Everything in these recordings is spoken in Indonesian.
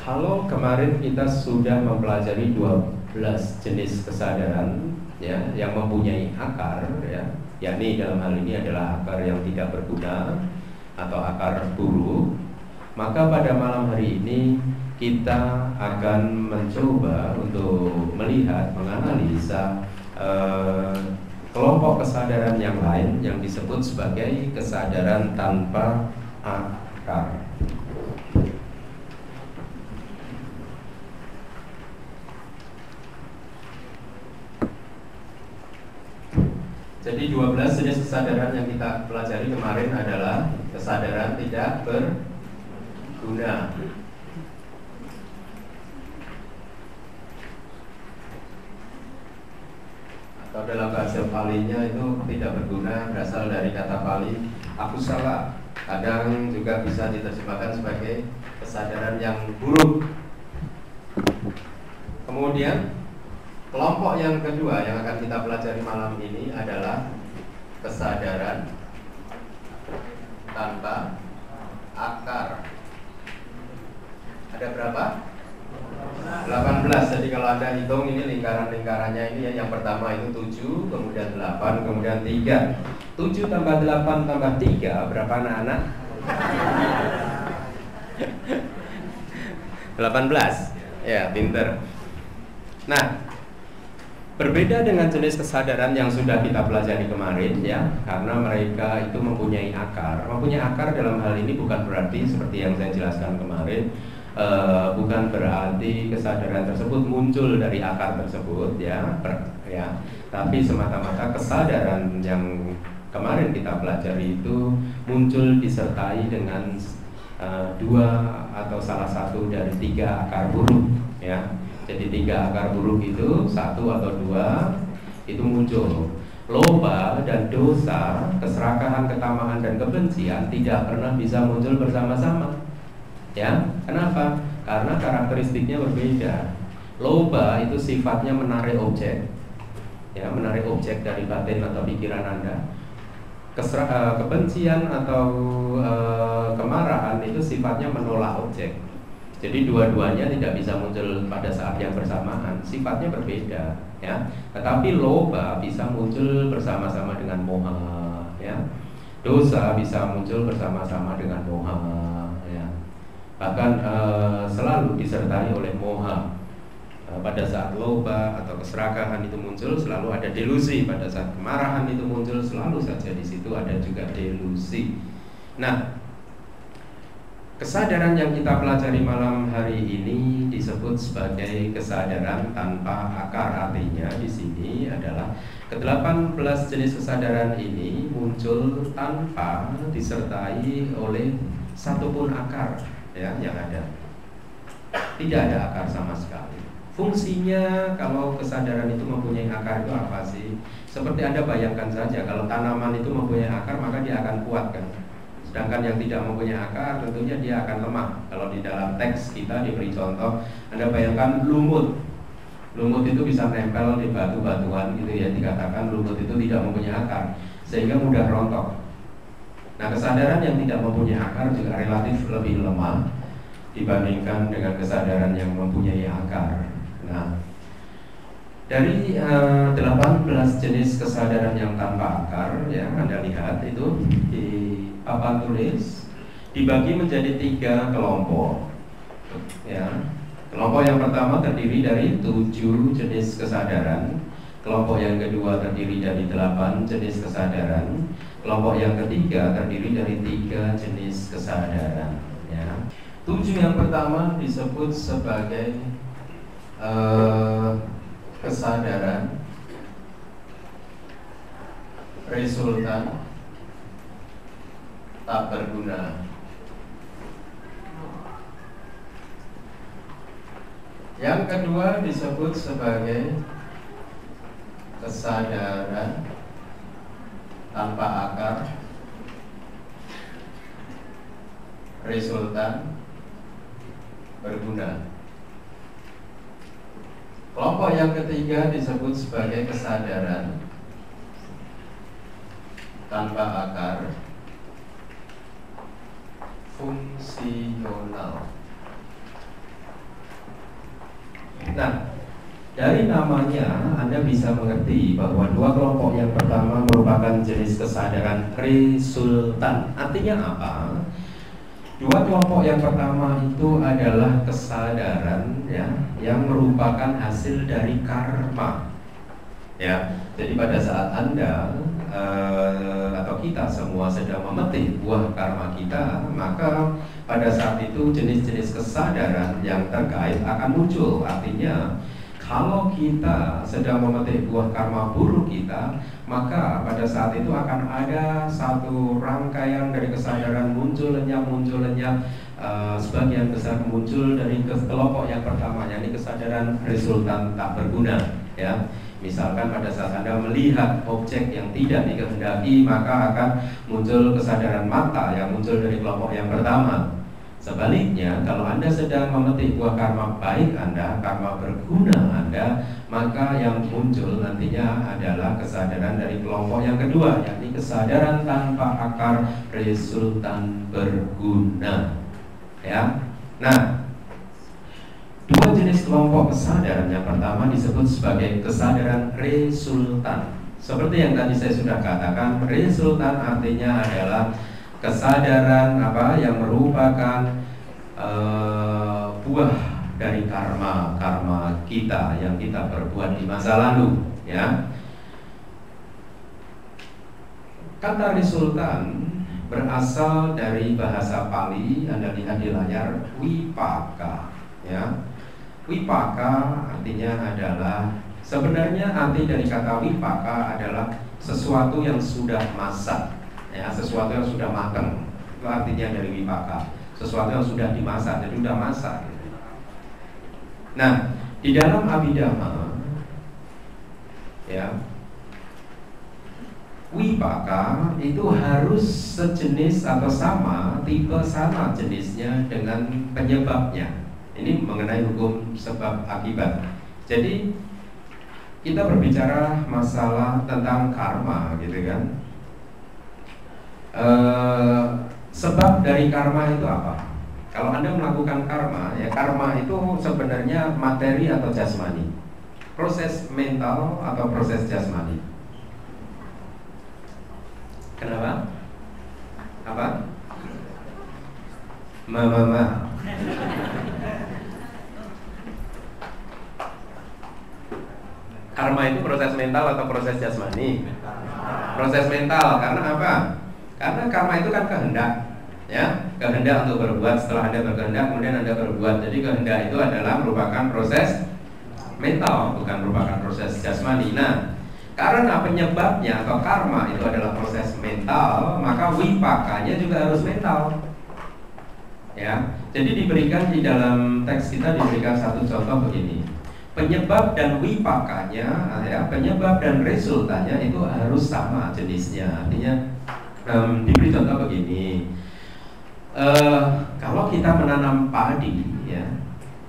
Kalau kemarin kita sudah mempelajari 12 jenis kesadaran ya, yang mempunyai akar ya, yakni dalam hal ini adalah akar yang tidak berguna atau akar buruk, maka pada malam hari ini kita akan mencoba untuk melihat, menganalisa kelompok kesadaran yang lain yang disebut sebagai kesadaran tanpa akar. Jadi 12 jenis kesadaran yang kita pelajari kemarin adalah kesadaran tidak berguna. Atau dalam bahasa Palinya itu tidak berguna berasal dari kata Pali akusala. Kadang juga bisa diterjemahkan sebagai kesadaran yang buruk. Kemudian kelompok yang kedua yang akan kita pelajari malam ini adalah kesadaran tanpa akar. Ada berapa? 18. Jadi kalau Anda hitung ini lingkaran-lingkarannya ini ya, yang pertama itu 7, kemudian 8, kemudian 3. 7 tambah 8 tambah 3 berapa anak-anak? 18. Ya, pinter. Nah, berbeda dengan jenis kesadaran yang sudah kita pelajari kemarin ya, karena mereka itu mempunyai akar. Mempunyai akar dalam hal ini bukan berarti seperti yang saya jelaskan kemarin, bukan berarti kesadaran tersebut muncul dari akar tersebut ya, tapi semata-mata kesadaran yang kemarin kita pelajari itu muncul disertai dengan dua atau salah satu dari 3 akar buruk ya. Jadi 3 akar buruk itu 1 atau 2 itu muncul. Loba dan dosa, keserakahan, ketamakan dan kebencian tidak pernah bisa muncul bersama-sama. Ya, kenapa? Karena karakteristiknya berbeda. Loba itu sifatnya menarik objek, ya, menarik objek dari batin atau pikiran Anda. Kebencian atau kemarahan itu sifatnya menolak objek. Jadi dua-duanya tidak bisa muncul pada saat yang bersamaan, sifatnya berbeda, ya. Tetapi loba bisa muncul bersama-sama dengan moha, ya. Dosa bisa muncul bersama-sama dengan moha, ya. Bahkan selalu disertai oleh moha. Pada saat loba atau keserakahan itu muncul, selalu ada delusi. Pada saat kemarahan itu muncul, selalu saja di situ ada juga delusi. Nah, kesadaran yang kita pelajari malam hari ini disebut sebagai kesadaran tanpa akar. Artinya di sini adalah ke-18 jenis kesadaran ini muncul tanpa disertai oleh satupun akar ya yang ada. Tidak ada akar sama sekali. Fungsinya kalau kesadaran itu mempunyai akar itu apa sih? Seperti Anda bayangkan saja, kalau tanaman itu mempunyai akar maka dia akan kuat kan? Sedangkan yang tidak mempunyai akar tentunya dia akan lemah. Kalau di dalam teks kita diberi contoh, Anda bayangkan lumut. Lumut itu bisa nempel di batu-batuan gitu ya, dikatakan lumut itu tidak mempunyai akar sehingga mudah rontok. Nah, kesadaran yang tidak mempunyai akar juga relatif lebih lemah dibandingkan dengan kesadaran yang mempunyai akar. Nah, dari 18 jenis kesadaran yang tanpa akar ya, Anda lihat itu di papan tulis dibagi menjadi 3 kelompok ya. Kelompok yang pertama terdiri dari 7 jenis kesadaran. Kelompok yang kedua terdiri dari 8 jenis kesadaran. Kelompok yang ketiga terdiri dari 3 jenis kesadaran ya. 7 yang pertama disebut sebagai kesadaran resultan tak berguna. Yang kedua disebut sebagai kesadaran tanpa akar resultan berguna. Kelompok yang ketiga disebut sebagai kesadaran tanpa akar fungsional. Nah, dari namanya Anda bisa mengerti bahwa dua kelompok yang pertama merupakan jenis kesadaran resultan. Artinya apa? Dua kelompok yang pertama itu adalah kesadaran ya, yang merupakan hasil dari karma. Ya, jadi pada saat Anda atau kita semua sedang memetik buah karma kita, maka pada saat itu jenis-jenis kesadaran yang terkait akan muncul. Artinya, kalau kita sedang memetik buah karma buruk kita, maka pada saat itu akan ada satu rangkaian dari kesadaran muncul lenyap sebagian besar muncul dari kelompok yang pertama, yakni kesadaran resultan tak berguna. Ya, misalkan pada saat Anda melihat objek yang tidak dikehendaki, maka akan muncul kesadaran mata yang muncul dari kelompok yang pertama. Sebaliknya, kalau Anda sedang memetik buah karma baik Anda, karma berguna Anda, maka yang muncul nantinya adalah kesadaran dari kelompok yang kedua, yakni kesadaran tanpa akar resultan berguna. Ya, nah, dua jenis kelompok kesadaran yang pertama disebut sebagai kesadaran resultan. Seperti yang tadi saya sudah katakan, resultan artinya adalah kesadaran yang merupakan buah dari karma kita yang kita perbuat di masa lalu. Ya, kata resultan berasal dari bahasa Pali, Anda lihat di layar, wipaka. Ya, wipaka artinya adalah, sebenarnya arti dari kata wipaka adalah sesuatu yang sudah masak, ya, sesuatu yang sudah matang. Itu artinya dari wipaka, sesuatu yang sudah dimasak, jadi sudah masak. Nah, di dalam Abhidhamma, ya, wipaka itu harus sejenis atau sama jenisnya dengan penyebabnya. Ini mengenai hukum sebab akibat. Jadi kita berbicara masalah tentang karma, gitu kan? Sebab dari karma itu apa? Kalau Anda melakukan karma, ya, karma itu sebenarnya materi atau jasmani, proses mental atau proses jasmani. Kenapa? Apa? Mama. Karma itu proses mental atau proses jasmani? Proses mental. Karena apa? Karena karma itu kan kehendak, ya, kehendak untuk berbuat. Setelah Anda berkehendak, kemudian Anda berbuat. Jadi kehendak itu adalah merupakan proses mental, bukan merupakan proses jasmani. Nah, karena penyebabnya atau karma itu adalah proses mental, maka wipakanya juga harus mental. Ya, jadi diberikan di dalam teks kita diberikan satu contoh begini. Penyebab dan wipakanya, ya, penyebab dan resultannya itu harus sama jenisnya. Artinya diberi contoh begini. Kalau kita menanam padi, ya,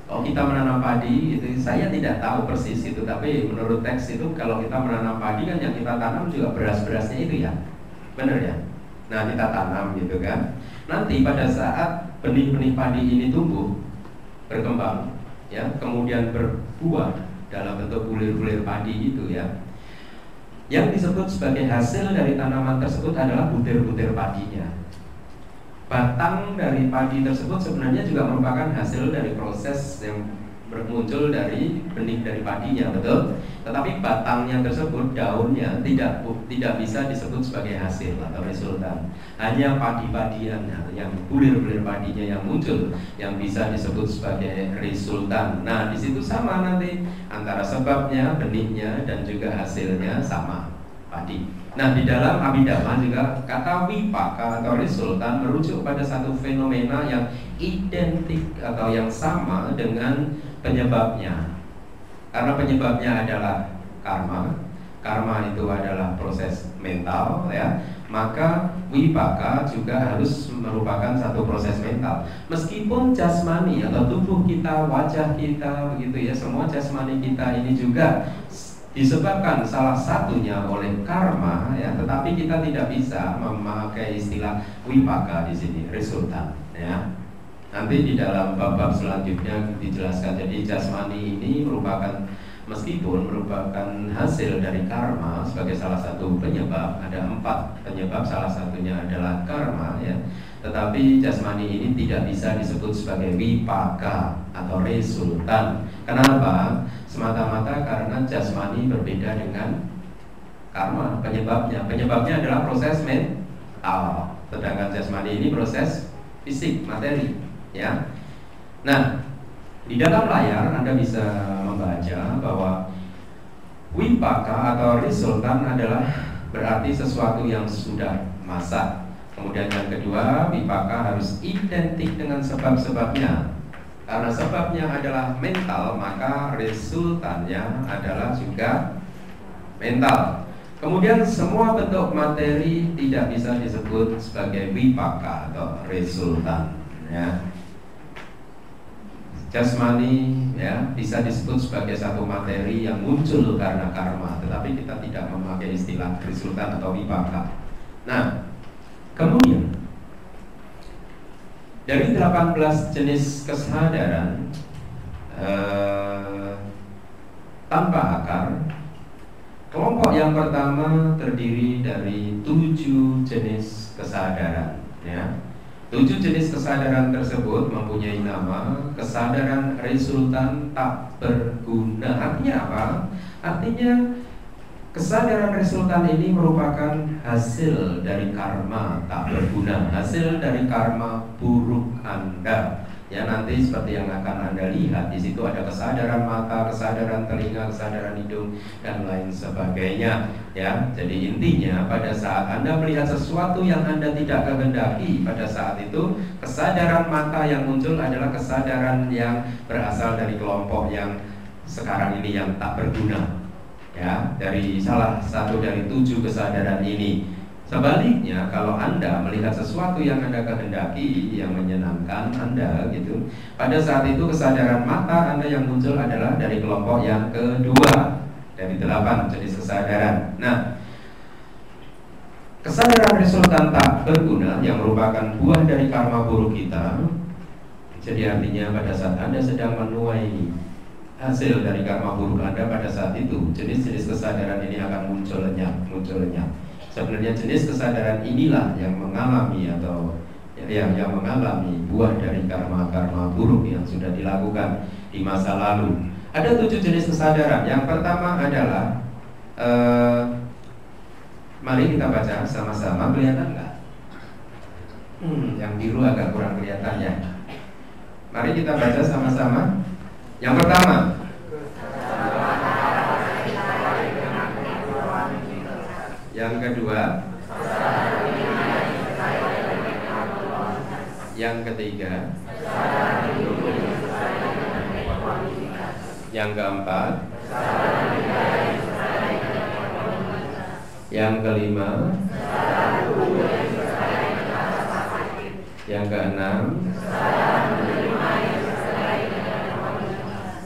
kalau kita menanam padi itu, saya tidak tahu persis itu, tapi menurut teks itu kalau kita menanam padi kan yang kita tanam juga beras-berasnya itu, ya, benar ya. Nah, kita tanam gitu kan. Nanti pada saat benih-benih padi ini tumbuh, berkembang, ya, kemudian berbuah dalam bentuk bulir-bulir padi itu, ya, yang disebut sebagai hasil dari tanaman tersebut adalah butir-butir padinya. Batang dari padi tersebut sebenarnya juga merupakan hasil dari proses yang bermuncul dari benih dari padinya, betul? Tetapi batangnya tersebut, daunnya tidak bisa disebut sebagai hasil atau resultan. Hanya padi-padian yang bulir-bulir padinya yang muncul yang bisa disebut sebagai resultan. Nah, di situ sama nanti antara sebabnya, benihnya, dan juga hasilnya sama, padi. Nah, di dalam Abhidhamma juga kata wipaka atau resultan merujuk pada satu fenomena yang identik atau yang sama dengan penyebabnya. Karena penyebabnya adalah karma, karma itu adalah proses mental, ya, maka wipaka juga harus merupakan satu proses mental. Meskipun jasmani atau tubuh kita, wajah kita, begitu ya, semua jasmani kita ini juga disebabkan salah satunya oleh karma, ya, tetapi kita tidak bisa memakai istilah wipaka di sini, resultan, ya. Nanti di dalam bab-bab selanjutnya dijelaskan. Jadi jasmani ini merupakan, meskipun merupakan hasil dari karma sebagai salah satu penyebab, ada 4 penyebab, salah satunya adalah karma ya. Tetapi jasmani ini tidak bisa disebut sebagai wipaka atau resultan. Kenapa? Semata-mata karena jasmani berbeda dengan karma. Penyebabnya adalah proses mental, sedangkan jasmani ini proses fisik, materi ya. Nah, di dalam layar Anda bisa membaca bahwa wipaka atau resultan adalah berarti sesuatu yang sudah masak. Kemudian yang kedua, wipaka harus identik dengan sebab-sebabnya. Karena sebabnya adalah mental, maka resultannya adalah juga mental. Kemudian semua bentuk materi tidak bisa disebut sebagai wipaka atau resultan ya. Jasmani ya bisa disebut sebagai satu materi yang muncul karena karma, tetapi kita tidak memakai istilah resultan atau wipaka. Nah, kemudian dari 18 jenis kesadaran tanpa akar, kelompok yang pertama terdiri dari 7 jenis kesadaran ya. 7 jenis kesadaran tersebut mempunyai nama kesadaran resultan tak berguna. Artinya apa? Artinya kesadaran resultan ini merupakan hasil dari karma tak berguna, hasil dari karma buruk Anda. Ya, nanti seperti yang akan Anda lihat di situ ada kesadaran mata, kesadaran telinga, kesadaran hidung dan lain sebagainya. Ya, jadi intinya pada saat Anda melihat sesuatu yang Anda tidak kehendaki, pada saat itu kesadaran mata yang muncul adalah kesadaran yang berasal dari kelompok yang sekarang ini yang tak berguna. Ya, dari salah satu dari 7 kesadaran ini. Sebaliknya, kalau Anda melihat sesuatu yang Anda kehendaki, yang menyenangkan Anda gitu, pada saat itu kesadaran mata Anda yang muncul adalah dari kelompok yang kedua dari 8 jenis kesadaran. Nah, kesadaran resultan tak berguna yang merupakan buah dari karma buruk kita. Jadi artinya pada saat Anda sedang menuai hasil dari karma buruk Anda, pada saat itu jenis-jenis kesadaran ini akan muncul lenyap. Sebenarnya jenis kesadaran inilah yang mengalami atau yang mengalami buah dari karma-karma buruk yang sudah dilakukan di masa lalu. Ada 7 jenis kesadaran. Yang pertama adalah mari kita baca sama-sama. Kelihatan nggak? Yang biru agak kurang kelihatan ya. Mari kita baca sama-sama. Yang pertama, yang kedua, yang ketiga, yang keempat, yang kelima, yang keenam,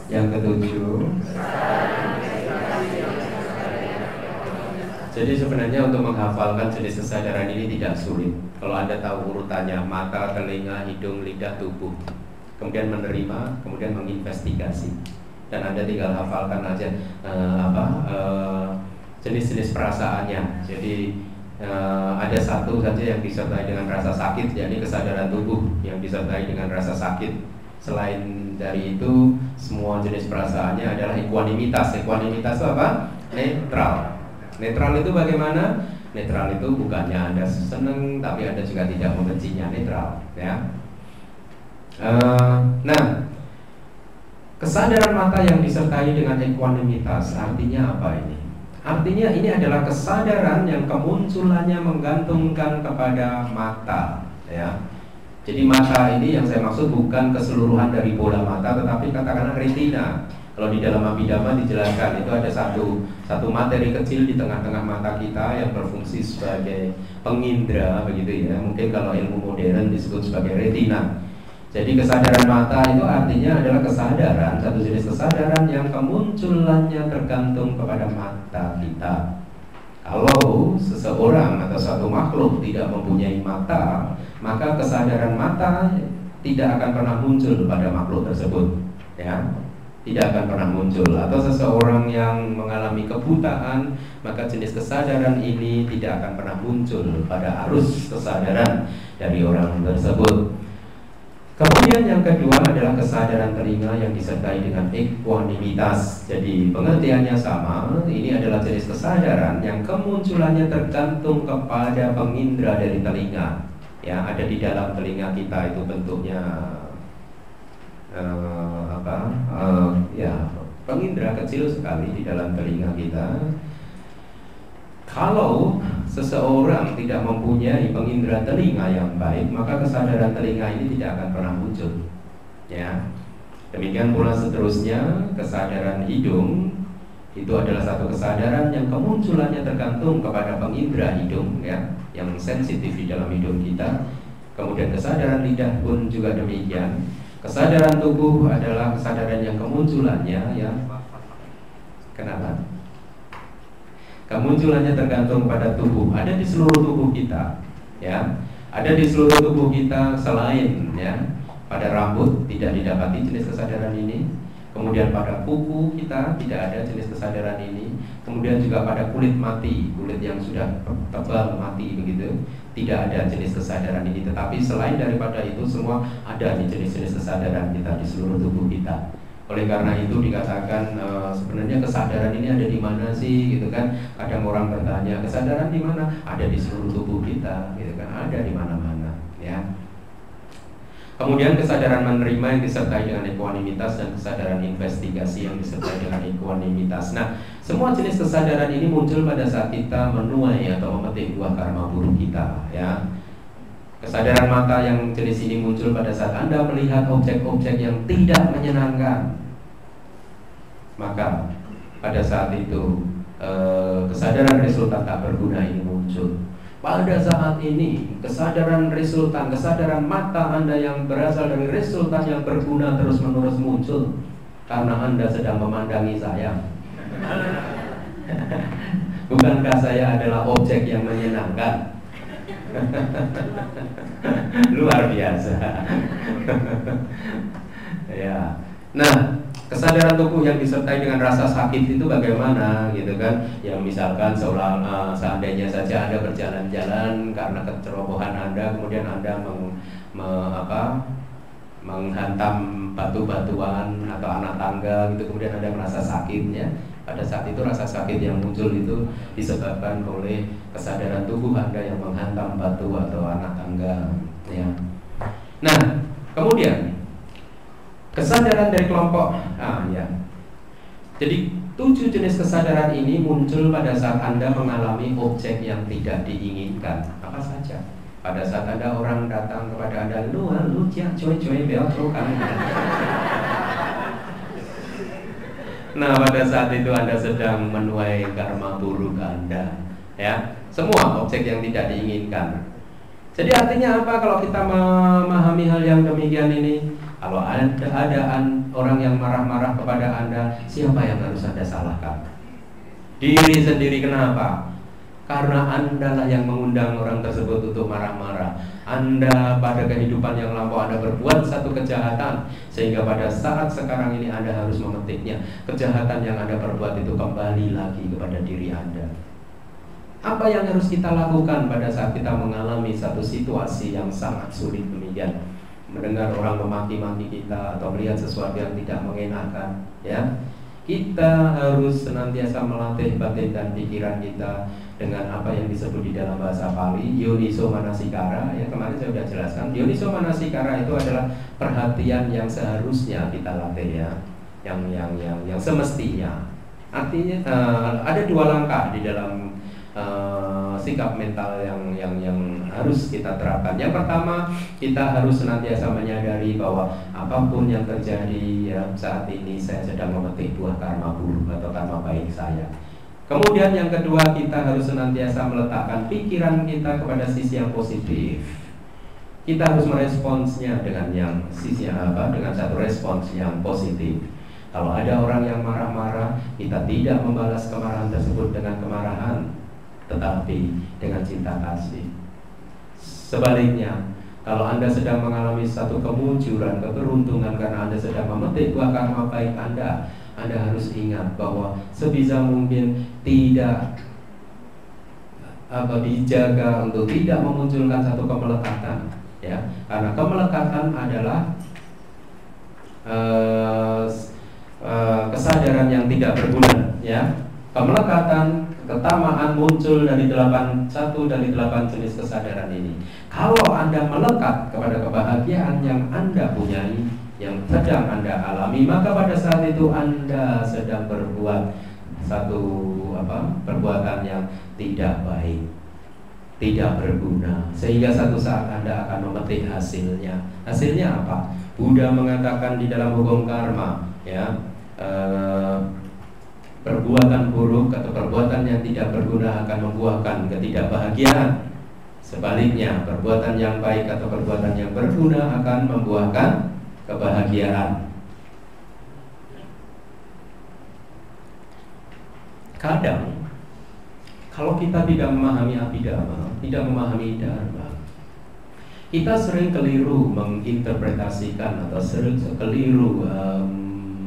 yang ketujuh. Jadi sebenarnya untuk menghafalkan jenis kesadaran ini tidak sulit. Kalau Anda tahu urutannya mata, telinga, hidung, lidah, tubuh, kemudian menerima, kemudian menginvestigasi, dan Anda tinggal hafalkan aja jenis-jenis perasaannya. Jadi ada satu saja yang disertai dengan rasa sakit, yakni kesadaran tubuh yang disertai dengan rasa sakit. Selain dari itu, semua jenis perasaannya adalah equanimitas. Equanimitas itu apa? Netral. Netral itu bagaimana? Netral itu bukannya Anda senang, tapi Anda juga tidak membencinya. Netral, ya. Nah, kesadaran mata yang disertai dengan equanimitas artinya apa ini? Artinya ini adalah kesadaran yang kemunculannya menggantungkan kepada mata, ya. Jadi mata ini yang saya maksud bukan keseluruhan dari bola mata, tetapi katakanlah retina. Kalau di dalam Abhidhamma dijelaskan itu ada satu materi kecil di tengah-tengah mata kita yang berfungsi sebagai pengindra, begitu ya. Mungkin kalau ilmu modern disebut sebagai retina. Jadi kesadaran mata itu artinya adalah kesadaran, satu jenis kesadaran yang kemunculannya tergantung kepada mata kita. Kalau seseorang atau suatu makhluk tidak mempunyai mata, maka kesadaran mata tidak akan pernah muncul pada makhluk tersebut, ya, tidak akan pernah muncul. Atau seseorang yang mengalami kebutaan, maka jenis kesadaran ini tidak akan pernah muncul pada arus kesadaran dari orang tersebut. Kemudian yang kedua adalah kesadaran telinga yang disertai dengan equanimitas. Jadi pengertiannya sama, ini adalah jenis kesadaran yang kemunculannya tergantung kepada pengindra dari telinga. Ya, ada di dalam telinga kita itu bentuknya pengindra kecil sekali di dalam telinga kita. Kalau seseorang tidak mempunyai pengindra telinga yang baik, maka kesadaran telinga ini tidak akan pernah muncul. Ya, demikian pula seterusnya kesadaran hidung itu adalah satu kesadaran yang kemunculannya tergantung kepada pengindra hidung, ya, yang sensitif di dalam hidung kita. Kemudian kesadaran lidah pun juga demikian. Kesadaran tubuh adalah kesadaran yang kemunculannya, ya. Kenapa? Kemunculannya tergantung pada tubuh, ada di seluruh tubuh kita, ya, ada di seluruh tubuh kita selain, ya, pada rambut tidak didapati jenis kesadaran ini, kemudian pada kuku kita tidak ada jenis kesadaran ini, kemudian juga pada kulit mati, kulit yang sudah tebal mati begitu, tidak ada jenis kesadaran ini. Tetapi selain daripada itu semua ada di jenis-jenis kesadaran kita di seluruh tubuh kita. Oleh karena itu dikatakan sebenarnya kesadaran ini ada di mana sih, gitu kan? Kadang orang bertanya, kesadaran di mana? Ada di seluruh tubuh kita, gitu kan? Ada di mana-mana, ya. Kemudian kesadaran menerima yang disertai dengan equanimitas dan kesadaran investigasi yang disertai dengan equanimitas. Nah, semua jenis kesadaran ini muncul pada saat kita menuai atau memetik buah karma buruk kita, ya. Kesadaran mata yang jenis ini muncul pada saat Anda melihat objek-objek yang tidak menyenangkan. Maka pada saat itu kesadaran resultan tak berguna ini muncul. Pada saat ini kesadaran resultan, kesadaran mata Anda yang berasal dari resultan yang berguna terus-menerus muncul karena Anda sedang memandangi saya. Bukankah saya adalah objek yang menyenangkan? Luar biasa. Ya. Nah, kesadaran tubuh yang disertai dengan rasa sakit itu bagaimana, gitu kan? Yang misalkan seandainya saja Anda berjalan-jalan karena kecerobohan Anda, kemudian Anda menghantam batu-batuan atau anak tangga gitu, kemudian Anda merasa sakitnya. Pada saat itu rasa sakit yang muncul itu disebabkan oleh kesadaran tubuh Anda yang menghantam batu atau anak tangga, ya. Nah, kemudian kesadaran dari kelompok, ya. Jadi 7 jenis kesadaran ini muncul pada saat Anda mengalami objek yang tidak diinginkan, apa saja. Pada saat ada orang datang kepada Anda, lu cuy, kan. Nah, pada saat itu Anda sedang menuai karma buruk Anda, ya. Semua objek yang tidak diinginkan. Jadi artinya apa kalau kita memahami hal yang demikian ini? Kalau ada orang yang marah-marah kepada Anda, siapa yang harus Anda salahkan? Diri sendiri. Kenapa? Karena Anda lah yang mengundang orang tersebut untuk marah-marah. Anda pada kehidupan yang lampau Anda berbuat satu kejahatan, sehingga pada saat sekarang ini Anda harus memetiknya. Kejahatan yang Anda perbuat itu kembali lagi kepada diri Anda. Apa yang harus kita lakukan pada saat kita mengalami satu situasi yang sangat sulit demikian? Mendengar orang memaki-maki kita atau melihat sesuatu yang tidak mengenakan, ya. Kita harus senantiasa melatih batin dan pikiran kita dengan apa yang disebut di dalam bahasa Pali Yoniso Manasikara. Ya, kemarin saya sudah jelaskan. Yoniso Manasikara itu adalah perhatian yang seharusnya kita latih, ya, yang semestinya. Artinya ada 2 langkah di dalam sikap mental yang harus kita terapkan. Yang pertama, kita harus senantiasa menyadari bahwa apapun yang terjadi, ya, saat ini saya sedang memetik buah karma buruk atau karma baik saya. Kemudian yang kedua, kita harus senantiasa meletakkan pikiran kita kepada sisi yang positif. Kita harus meresponsnya dengan dengan satu respons yang positif. Kalau ada orang yang marah-marah, kita tidak membalas kemarahan tersebut dengan kemarahan, tetapi dengan cinta kasih. Sebaliknya, Kalau Anda sedang mengalami satu kemunculan, keberuntungan karena Anda sedang memetik buah karma baik Anda harus ingat bahwa sebisa mungkin tidak dijaga untuk tidak memunculkan satu kemelekatan, ya, karena kemelekatan adalah kesadaran yang tidak berguna, ya. Kemelekatan, ketamaan muncul dari satu dari 8 jenis kesadaran ini. Kalau Anda melekat kepada kebahagiaan yang Anda punyai, yang sedang Anda alami, maka pada saat itu Anda sedang berbuat satu perbuatan yang tidak baik, tidak berguna, sehingga satu saat Anda akan memetik hasilnya. Hasilnya apa? Buddha mengatakan di dalam hukum karma, ya, perbuatan buruk atau perbuatan yang tidak berguna akan membuahkan ketidakbahagiaan. Sebaliknya, perbuatan yang baik atau perbuatan yang berguna akan membuahkan kebahagiaan. Kadang kalau kita tidak memahami abhidhamma, tidak memahami dharma, kita sering keliru menginterpretasikan atau sering keliru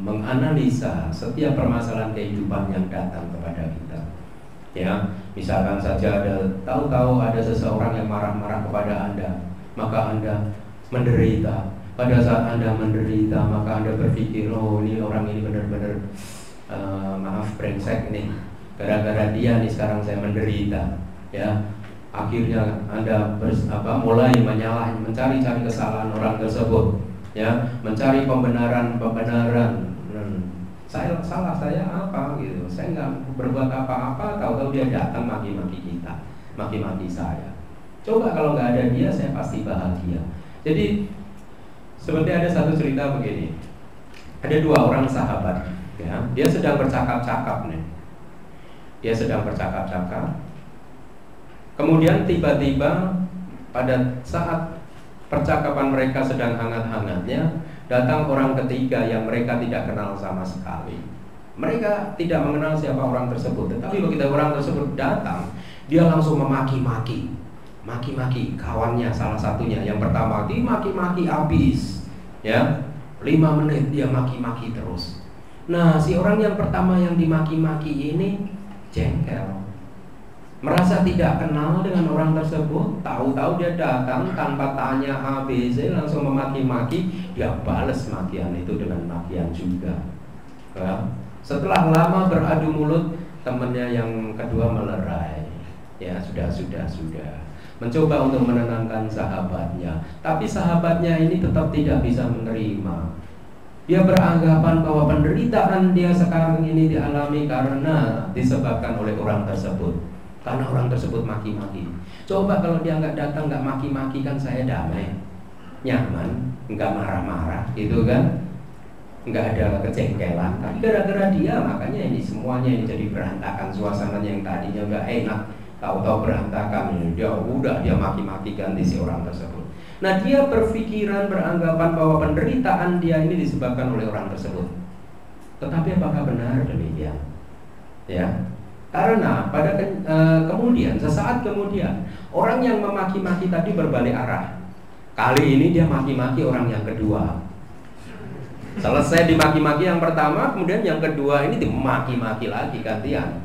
menganalisa setiap permasalahan kehidupan yang datang kepada kita. Ya, misalkan saja tahu-tahu ada seseorang yang marah-marah kepada Anda, maka Anda menderita. Pada saat Anda menderita, maka Anda berpikir, oh ini orang ini benar-benar maaf brengsek nih. Gara-gara dia nih sekarang saya menderita. Ya, akhirnya Anda mulai mencari-cari kesalahan orang tersebut. Ya, mencari pembenaran. Saya salah, saya apa gitu, saya nggak berbuat apa-apa, tahu-tahu dia datang maki-maki kita, maki-maki saya. Coba kalau nggak ada dia, saya pasti bahagia. Jadi seperti ada satu cerita begini, ada 2 orang sahabat, ya, dia sedang bercakap-cakap nih, kemudian tiba-tiba pada saat percakapan mereka sedang hangat-hangatnya, datang orang ketiga yang mereka tidak kenal sama sekali. Mereka tidak mengenal siapa orang tersebut, tetapi begitu orang tersebut datang, dia langsung memaki-maki kawannya, salah satunya. Yang pertama dimaki-maki habis, ya, 5 menit dia maki-maki terus. Nah, si orang yang pertama yang dimaki-maki ini jengkel, merasa tidak kenal dengan orang tersebut. Tahu-tahu dia datang tanpa tanya ABC, langsung memaki-maki. Dia balas makian itu dengan makian juga, ya. Setelah lama beradu mulut, temannya yang kedua melerai. Ya, sudah mencoba untuk menenangkan sahabatnya, tapi sahabatnya ini tetap tidak bisa menerima. Dia beranggapan bahwa penderitaan dia sekarang ini dialami karena disebabkan oleh orang tersebut, karena orang tersebut maki-maki. Coba kalau dia nggak datang, nggak maki-maki, kan saya damai, nyaman, nggak marah-marah, gitu kan, nggak ada kejengkelan. Tapi gara-gara dia, makanya ini semuanya ini jadi berantakan. Suasananya yang tadinya nggak enak, tahu-tahu berantakan. Dia maki-maki ganti si orang tersebut. Nah, dia berpikiran, beranggapan bahwa penderitaan dia ini disebabkan oleh orang tersebut. Tetapi apakah benar demikian? Ya. Karena kemudian, sesaat kemudian, orang yang memaki-maki tadi berbalik arah. Kali ini dia maki-maki orang yang kedua. Selesai dimaki-maki yang pertama, kemudian yang kedua ini dimaki-maki lagi gantian.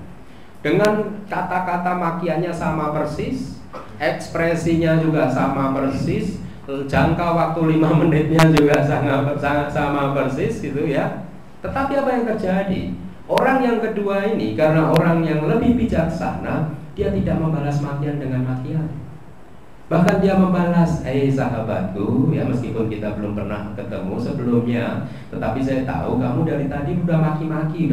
Dengan kata-kata makiannya sama persis, ekspresinya juga sama persis, jangka waktu 5 menitnya juga sama persis gitu ya. Tetapi apa yang terjadi? Orang yang kedua ini, karena orang yang lebih bijaksana, dia tidak membalas makian dengan makian. Bahkan dia membalas, sahabatku, ya, meskipun kita belum pernah ketemu sebelumnya, tetapi saya tahu kamu dari tadi udah maki-maki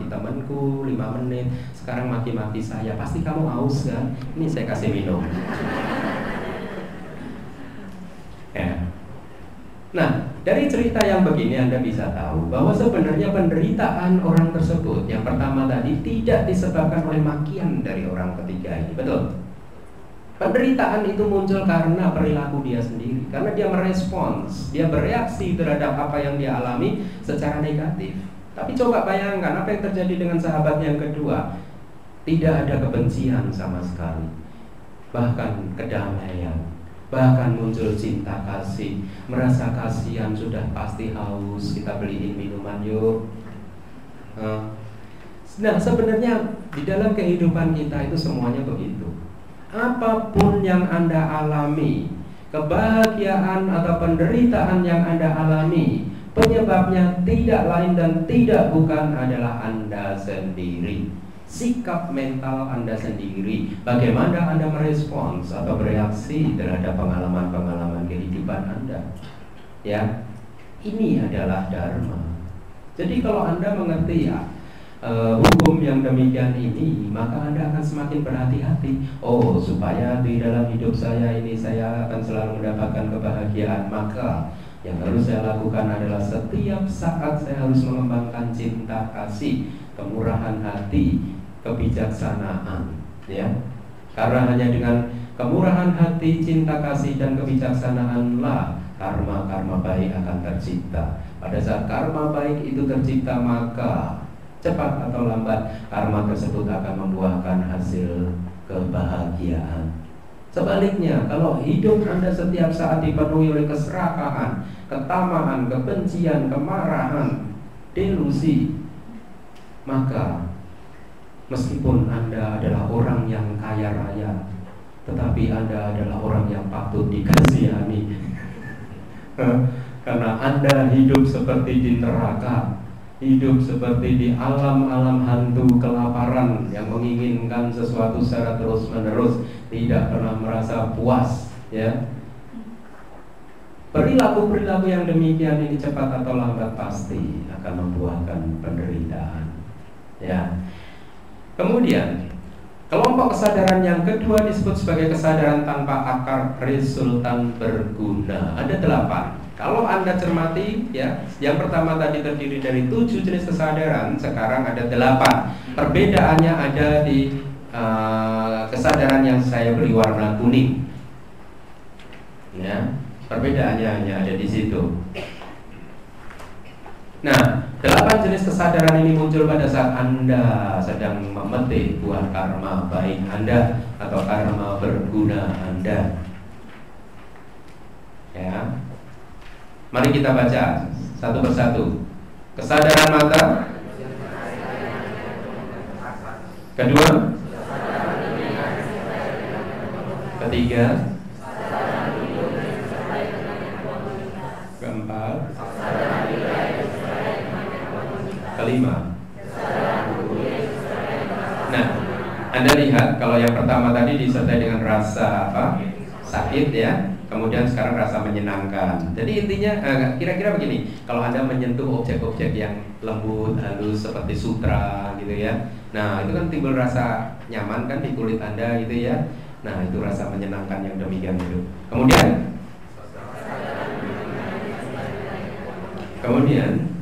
temanku 5 menit, sekarang maki-maki saya, pasti kamu haus kan? Ini saya kasih minum. Ya. Nah, dari cerita yang begini Anda bisa tahu bahwa sebenarnya penderitaan orang tersebut yang pertama tadi tidak disebabkan oleh makian dari orang ketiga ini, betul? Penderitaan itu muncul karena perilaku dia sendiri, karena dia merespons, dia bereaksi terhadap apa yang dia alami secara negatif. Tapi coba bayangkan apa yang terjadi dengan sahabatnya yang kedua. Tidak ada kebencian sama sekali, bahkan kedamaian. bahkan muncul cinta kasih. Merasa kasihan, sudah pasti haus, kita beliin minuman yuk. Nah, sebenarnya di dalam kehidupan kita itu semuanya begitu. Apapun yang Anda alami, kebahagiaan atau penderitaan yang Anda alami, penyebabnya tidak lain dan tidak bukan adalah Anda sendiri. Sikap mental Anda sendiri, bagaimana Anda merespons atau bereaksi terhadap pengalaman-pengalaman kehidupan Anda. Ya, ini adalah dharma. Jadi kalau Anda mengerti hukum yang demikian ini, maka Anda akan semakin berhati-hati. Oh, supaya di dalam hidup saya ini saya akan selalu mendapatkan kebahagiaan, maka yang harus saya lakukan adalah setiap saat saya harus mengembangkan cinta kasih, kemurahan hati, kebijaksanaan, ya. Karena hanya dengan kemurahan hati, cinta kasih dan kebijaksanaanlah karma-karma baik akan tercipta. Pada saat karma baik itu tercipta, maka cepat atau lambat karma tersebut akan membuahkan hasil kebahagiaan. Sebaliknya, kalau hidup Anda setiap saat dipenuhi oleh keserakahan, ketamaan, kebencian, kemarahan, delusi, maka meskipun Anda adalah orang yang kaya raya, tetapi Anda adalah orang yang patut dikasihani. Karena Anda hidup seperti di neraka, hidup seperti di alam-alam hantu kelaparan yang menginginkan sesuatu secara terus-menerus, tidak pernah merasa puas, ya. Perilaku-perilaku yang demikian ini cepat atau lambat pasti akan membuahkan penderitaan, ya. Kemudian kelompok kesadaran yang kedua disebut sebagai kesadaran tanpa akar, resultan berguna. Ada 8. Kalau Anda cermati, ya, yang pertama tadi terdiri dari 7 jenis kesadaran, sekarang ada 8. Perbedaannya ada di kesadaran yang saya beri warna kuning. Ya, perbedaannya hanya ada di situ. Nah, 8 jenis kesadaran ini muncul pada saat Anda sedang memetik buah karma baik Anda atau karma berguna Anda. Ya. Mari kita baca satu persatu. Kesadaran mata. Kedua. Ketiga. Keempat. Kelima. Nah, Anda lihat kalau yang pertama tadi disertai dengan rasa apa? Sakit, ya. Kemudian sekarang rasa menyenangkan. Jadi intinya kira-kira begini. Kalau Anda menyentuh objek-objek yang lembut, halus seperti sutra gitu ya. Nah, itu kan timbul rasa nyaman kan di kulit Anda gitu ya. Nah, itu rasa menyenangkan yang demikian itu. Kemudian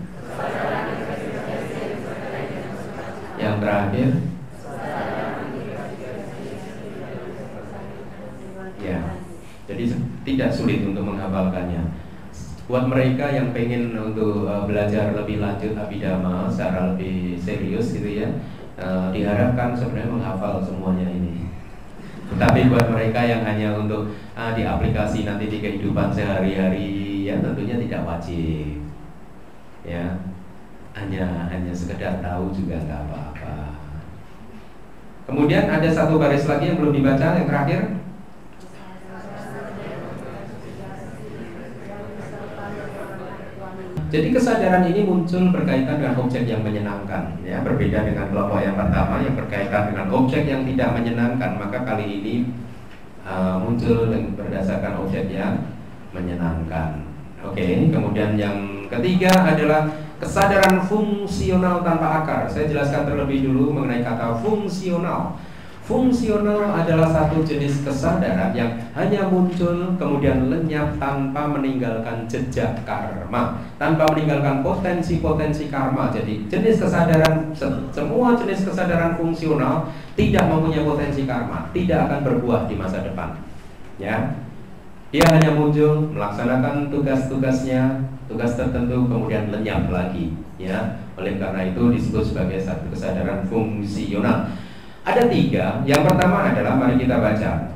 yang terakhir, ya. Jadi tidak sulit untuk menghafalkannya. Buat mereka yang pengen untuk belajar lebih lanjut Abhidhamma secara lebih serius gitu ya, diharapkan sebenarnya menghafal semuanya ini. Tapi buat mereka yang hanya untuk diaplikasi nanti di kehidupan sehari-hari, ya tentunya tidak wajib. Ya, hanya sekedar tahu juga nggak apa-apa. Kemudian ada satu baris lagi yang belum dibaca, yang terakhir. Jadi kesadaran ini muncul berkaitan dengan objek yang menyenangkan, ya, berbeda dengan kelompok yang pertama yang berkaitan dengan objek yang tidak menyenangkan. Maka kali ini muncul berdasarkan objek yang menyenangkan. Oke, kemudian yang ketiga adalah kesadaran fungsional tanpa akar. Saya jelaskan terlebih dulu mengenai kata fungsional. Fungsional adalah satu jenis kesadaran yang hanya muncul kemudian lenyap tanpa meninggalkan jejak karma, tanpa meninggalkan potensi-potensi karma. Jadi jenis kesadaran, semua jenis kesadaran fungsional tidak mempunyai potensi karma, tidak akan berbuah di masa depan. Ya, dia hanya muncul melaksanakan tugas-tugasnya, tugas tertentu kemudian lenyap lagi. Ya, oleh karena itu disebut sebagai satu kesadaran fungsional. Ada 3. Yang pertama adalah, mari kita baca.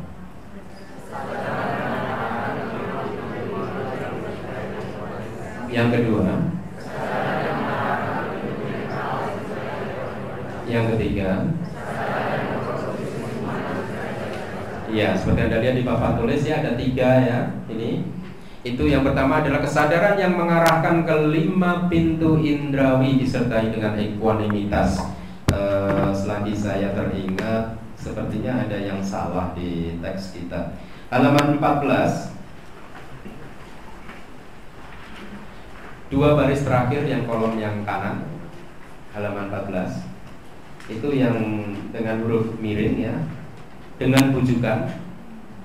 Yang kedua. Yang ketiga. Ya, seperti Anda lihat di papan tulis ya, ada 3 ya. Ini. Itu yang pertama adalah kesadaran yang mengarahkan ke 5 pintu indrawi disertai dengan ekuanimitas. Selagi saya teringat, sepertinya ada yang salah di teks kita. Halaman 14. 2 baris terakhir yang kolom yang kanan, halaman 14. Itu yang dengan huruf miring ya, dengan bujukan.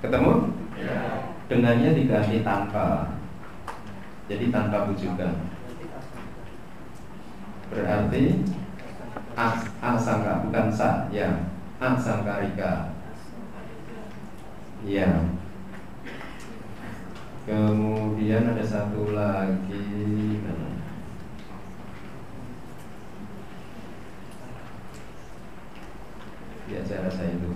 Ketemu? Ya. Dengannya diganti tanpa. Jadi tanpa bujukan. Berarti asangka, bukan sa, ya. Asangkarika. Ya. Kemudian ada satu lagi. Ya, saya rasa itu.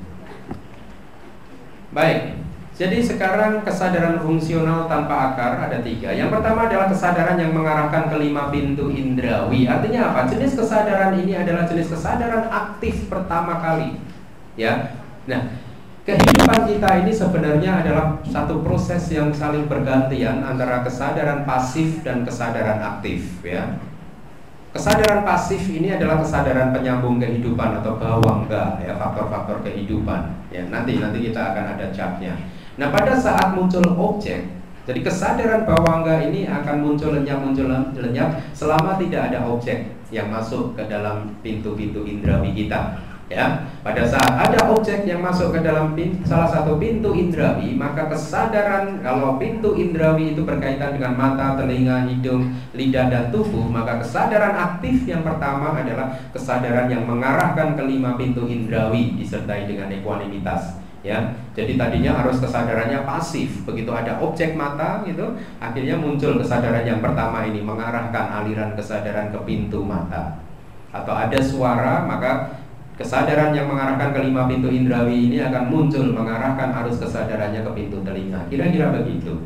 Baik. Jadi sekarang kesadaran fungsional tanpa akar ada 3. Yang pertama adalah kesadaran yang mengarahkan ke 5 pintu indrawi. Artinya apa? Jenis kesadaran ini adalah jenis kesadaran aktif pertama kali. Ya. Nah, kehidupan kita ini sebenarnya adalah satu proses yang saling bergantian antara kesadaran pasif dan kesadaran aktif. Ya. Kesadaran pasif ini adalah kesadaran penyambung kehidupan atau bawangga, ya, faktor-faktor kehidupan. Ya, nanti kita akan ada chartnya. Nah, pada saat muncul objek, jadi kesadaran bawangga ini akan muncul lenyap selama tidak ada objek yang masuk ke dalam pintu-pintu indrawi kita. Ya, pada saat ada objek yang masuk ke dalam salah satu pintu indrawi, maka kesadaran kalau pintu indrawi itu berkaitan dengan mata, telinga, hidung, lidah, dan tubuh, maka kesadaran aktif yang pertama adalah kesadaran yang mengarahkan ke 5 pintu indrawi disertai dengan ekuanimitas. Ya, jadi tadinya harus kesadarannya pasif. Begitu ada objek mata, gitu, akhirnya muncul kesadaran yang pertama ini mengarahkan aliran kesadaran ke pintu mata. Atau ada suara, maka kesadaran yang mengarahkan ke 5 pintu indrawi ini akan muncul mengarahkan arus kesadarannya ke pintu telinga. Kira-kira begitu.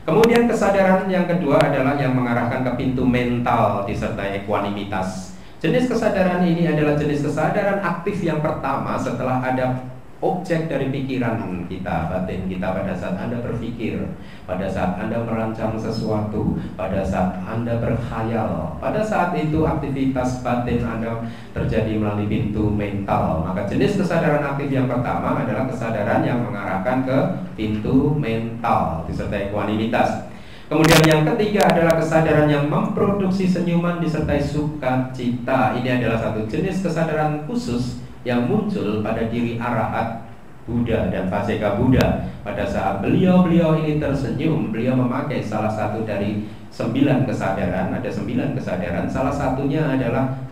Kemudian kesadaran yang kedua adalah yang mengarahkan ke pintu mental disertai ekuanimitas. Jenis kesadaran ini adalah jenis kesadaran aktif yang pertama setelah ada objek dari pikiran kita, batin kita pada saat Anda berpikir, pada saat Anda merancang sesuatu, pada saat Anda berkhayal. Pada saat itu aktivitas batin Anda terjadi melalui pintu mental. Maka jenis kesadaran aktif yang pertama adalah kesadaran yang mengarahkan ke pintu mental disertai ekuanimitas. Kemudian yang ketiga adalah kesadaran yang memproduksi senyuman disertai sukacita. Ini adalah satu jenis kesadaran khusus yang muncul pada diri arahat Buddha dan Vaseka Buddha. Pada saat beliau ini tersenyum, beliau memakai salah satu dari 9 kesadaran. Ada 9 kesadaran. Salah satunya adalah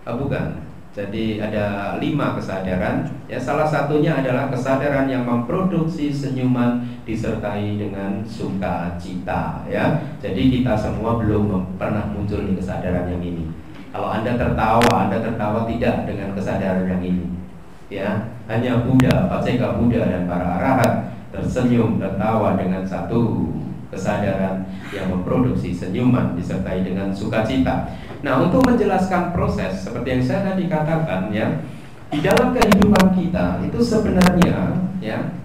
bukan. Jadi ada 5 kesadaran. Ya, salah satunya adalah kesadaran yang memproduksi senyuman disertai dengan sukacita. Ya, jadi kita semua belum pernah muncul di kesadaran yang ini. Kalau Anda tertawa tidak dengan kesadaran yang ini. Ya, hanya Buddha, Vaseka Buddha dan para arahat tersenyum, tertawa dengan satu kesadaran yang memproduksi senyuman disertai dengan sukacita. Nah, untuk menjelaskan proses seperti yang saya tadi katakan, ya, di dalam kehidupan kita itu sebenarnya, ya,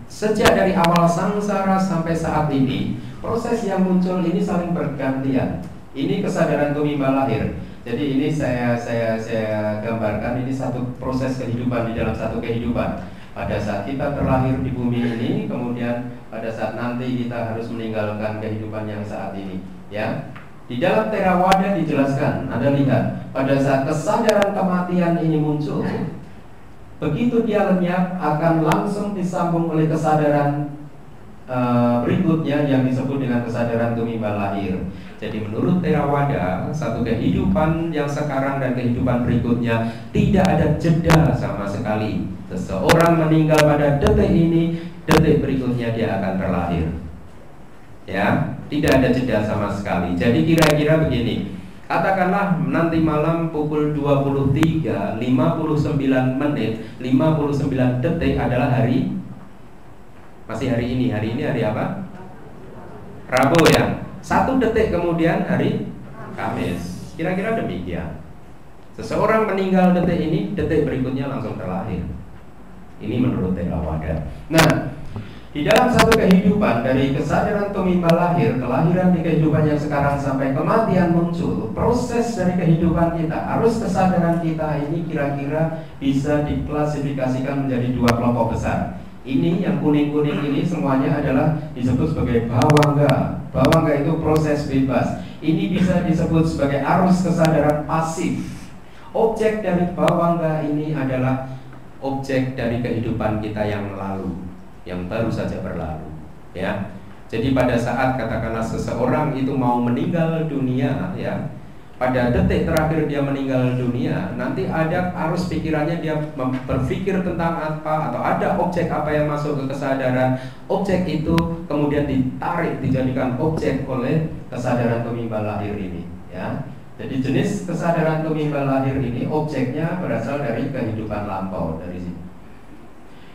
sejak dari awal sangsara sampai saat ini, proses yang muncul ini saling bergantian. Ini kesadaran tumimba lahir. Jadi ini saya gambarkan, ini satu proses kehidupan di dalam satu kehidupan. Pada saat kita terlahir di bumi ini, kemudian pada saat nanti kita harus meninggalkan kehidupan yang saat ini. Ya, di dalam Theravada dijelaskan, Anda lihat, pada saat kesadaran kematian ini muncul, begitu dia lenyap akan langsung disambung oleh kesadaran berikutnya yang disebut dengan kesadaran tumimba lahir. Jadi menurut Theravada, satu kehidupan yang sekarang dan kehidupan berikutnya tidak ada jeda sama sekali. Seseorang meninggal pada detik ini, detik berikutnya dia akan terlahir. Ya, tidak ada jeda sama sekali. Jadi kira-kira begini, katakanlah nanti malam pukul 23.59 menit 59 detik adalah hari, masih hari ini. Hari ini hari apa? Rabu, ya. 1 detik kemudian hari Kamis. Kira-kira demikian. Seseorang meninggal detik ini, detik berikutnya langsung terlahir. Ini menurut Theravada. Nah, di dalam satu kehidupan, dari kesadaran tumimbal lahir, kelahiran di kehidupan yang sekarang sampai kematian muncul, proses dari kehidupan kita, arus kesadaran kita ini kira-kira bisa diklasifikasikan menjadi 2 kelompok besar. Ini yang kuning-kuning ini semuanya adalah disebut sebagai bawangga. Bawangga itu proses bebas. Ini bisa disebut sebagai arus kesadaran pasif. Objek dari bawangga ini adalah objek dari kehidupan kita yang lalu, yang baru saja berlalu, ya. Jadi pada saat katakanlah seseorang itu mau meninggal dunia, ya, pada detik terakhir dia meninggal dunia, nanti ada arus pikirannya, dia berpikir tentang apa, atau ada objek apa yang masuk ke kesadaran. Objek itu kemudian ditarik, dijadikan objek oleh kesadaran tumimbal lahir ini, ya. Jadi jenis kesadaran tumimbal lahir ini objeknya berasal dari kehidupan lampau dari sini.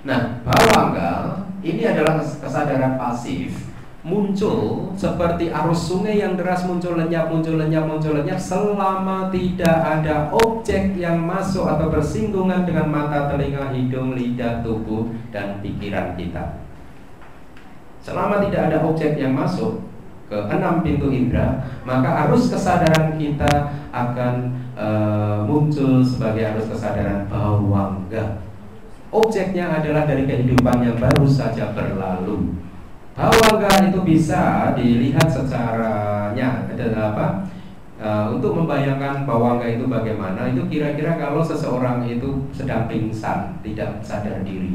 Nah, bawangga ini adalah kesadaran pasif, muncul seperti arus sungai yang deras, muncul lenyap, muncul lenyap, muncul lenyap, selama tidak ada objek yang masuk atau bersinggungan dengan mata, telinga, hidung, lidah, tubuh, dan pikiran kita. Selama tidak ada objek yang masuk ke 6 pintu indera, maka arus kesadaran kita akan muncul sebagai arus kesadaran bawangga. Objeknya adalah dari kehidupan yang baru saja berlalu. Bawangga itu bisa dilihat secaranya adalah untuk membayangkan bawangga itu bagaimana, itu kira-kira kalau seseorang itu sedang pingsan, tidak sadar diri.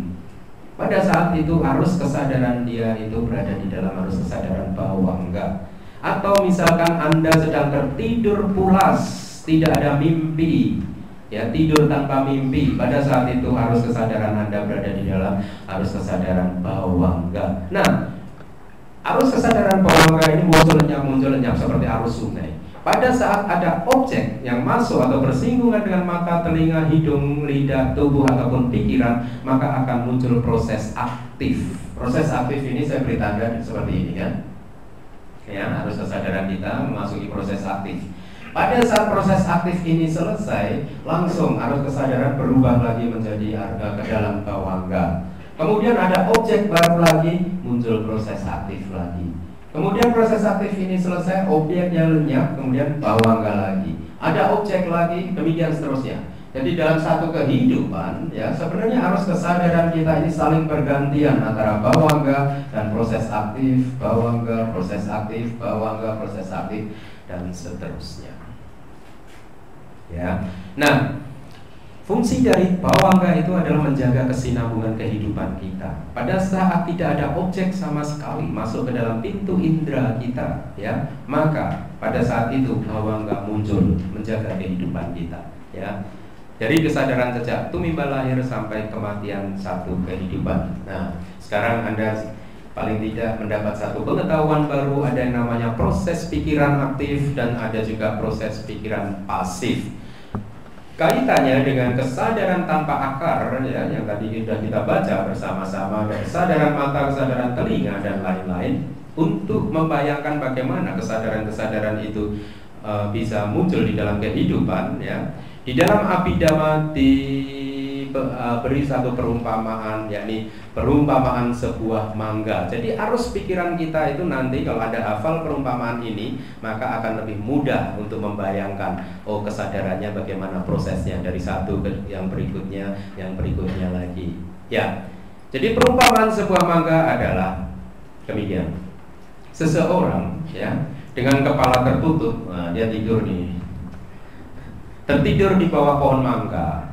Pada saat itu arus kesadaran dia itu berada di dalam arus kesadaran bawangga. Atau misalkan Anda sedang tertidur pulas, tidak ada mimpi, ya, tidur tanpa mimpi. Pada saat itu arus kesadaran Anda berada di dalam arus kesadaran bawangga. Nah, arus kesadaran bawangga ini muncul lenyap seperti arus sungai. Pada saat ada objek yang masuk atau bersinggungan dengan mata, telinga, hidung, lidah, tubuh, ataupun pikiran, maka akan muncul proses aktif. Proses aktif ini saya beri tanda seperti ini, kan? Ya, arus kesadaran kita memasuki proses aktif. Pada saat proses aktif ini selesai, langsung arus kesadaran berubah lagi menjadi ke dalam bawangga. Kemudian ada objek baru lagi, muncul proses aktif lagi. Kemudian proses aktif ini selesai, objeknya lenyap, kemudian bawangga lagi. Ada objek lagi, demikian seterusnya. Jadi dalam satu kehidupan, ya, sebenarnya arus kesadaran kita ini saling bergantian antara bawangga dan proses aktif, bawangga, proses aktif, bawangga, proses aktif, dan seterusnya. Ya. Nah, fungsi dari bawangga itu adalah menjaga kesinambungan kehidupan kita. Pada saat tidak ada objek sama sekali masuk ke dalam pintu indera kita, ya, maka pada saat itu bawangga muncul menjaga kehidupan kita, ya. Dari kesadaran sejak tumimbal lahir sampai kematian satu kehidupan. Nah, sekarang Anda paling tidak mendapat satu pengetahuan baru, ada yang namanya proses pikiran aktif dan ada juga proses pikiran pasif. Kaitannya dengan kesadaran tanpa akar, ya, yang tadi sudah kita baca bersama-sama, kesadaran mata, kesadaran telinga, dan lain-lain, untuk membayangkan bagaimana kesadaran-kesadaran itu bisa muncul di dalam kehidupan, ya. Di dalam Abhidhamma diberi satu perumpamaan, yakni perumpamaan sebuah mangga. Jadi arus pikiran kita itu nanti kalau Anda hafal perumpamaan ini, maka akan lebih mudah untuk membayangkan, oh, kesadarannya bagaimana prosesnya dari satu ke yang berikutnya lagi. Ya. Jadi perumpamaan sebuah mangga adalah demikian. Seseorang, ya, dengan kepala tertutup, nah, dia tidur nih. Tertidur di bawah pohon mangga.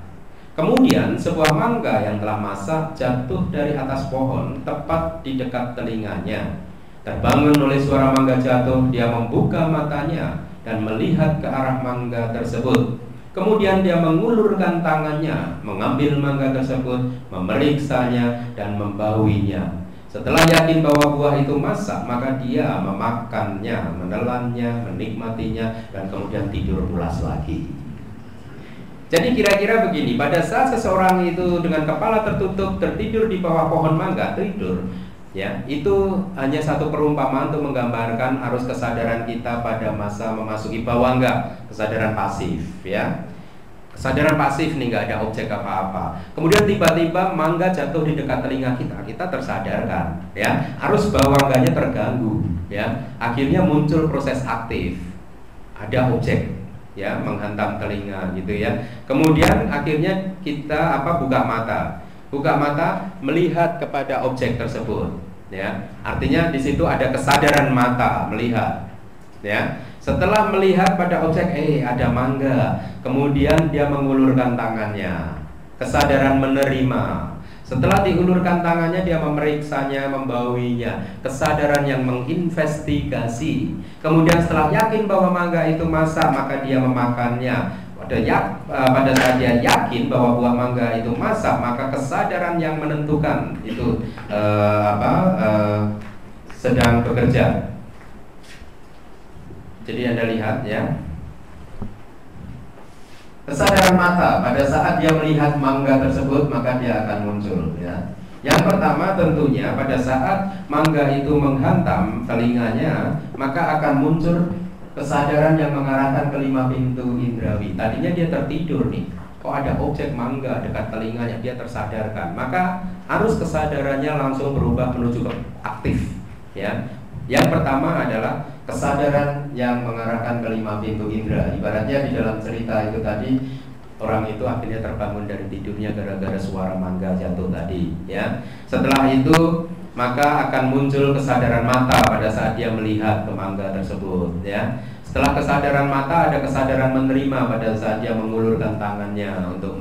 Kemudian sebuah mangga yang telah masak jatuh dari atas pohon tepat di dekat telinganya. Terbangun oleh suara mangga jatuh, dia membuka matanya dan melihat ke arah mangga tersebut. Kemudian dia mengulurkan tangannya, mengambil mangga tersebut, memeriksanya dan membauinya. Setelah yakin bahwa buah itu masak, maka dia memakannya, menelannya, menikmatinya, dan kemudian tidur pulas lagi. Jadi kira-kira begini, pada saat seseorang itu dengan kepala tertutup tertidur di bawah pohon mangga, tidur, Ya, itu hanya satu perumpamaan untuk menggambarkan arus kesadaran kita pada masa memasuki bawangga, kesadaran pasif, ya. Kesadaran pasif nih, nggak ada objek apa-apa. Kemudian tiba-tiba mangga jatuh di dekat telinga kita tersadarkan, ya. Arus bawangganya terganggu, ya. Akhirnya muncul proses aktif, ada objek, ya, menghantam telinga, gitu ya. Kemudian akhirnya kita buka mata melihat kepada objek tersebut, ya. Artinya di situ ada kesadaran mata melihat, ya. Setelah melihat pada objek, ada mangga, kemudian dia mengulurkan tangannya, kesadaran menerima. Setelah diulurkan tangannya, dia memeriksanya, membauinya, kesadaran yang menginvestigasi. Kemudian setelah yakin bahwa mangga itu masak, maka dia memakannya. Pada saat dia yakin bahwa buah mangga itu masak, maka kesadaran yang menentukan itu sedang bekerja. Jadi Anda lihat, ya, kesadaran mata pada saat dia melihat mangga tersebut, maka dia akan muncul, ya. Yang pertama tentunya pada saat mangga itu menghantam telinganya, maka akan muncul kesadaran yang mengarahkan ke 5 pintu indrawi. Tadinya dia tertidur nih, kok ada objek mangga dekat telinganya, dia tersadarkan, maka arus kesadarannya langsung berubah menuju ke aktif, ya. Yang pertama adalah kesadaran yang mengarahkan ke 5 pintu indera. Ibaratnya di dalam cerita itu tadi, orang itu akhirnya terbangun dari tidurnya gara-gara suara mangga jatuh tadi, ya. Setelah itu maka akan muncul kesadaran mata pada saat dia melihat ke mangga tersebut, ya. Setelah kesadaran mata ada kesadaran menerima pada saat dia mengulurkan tangannya untuk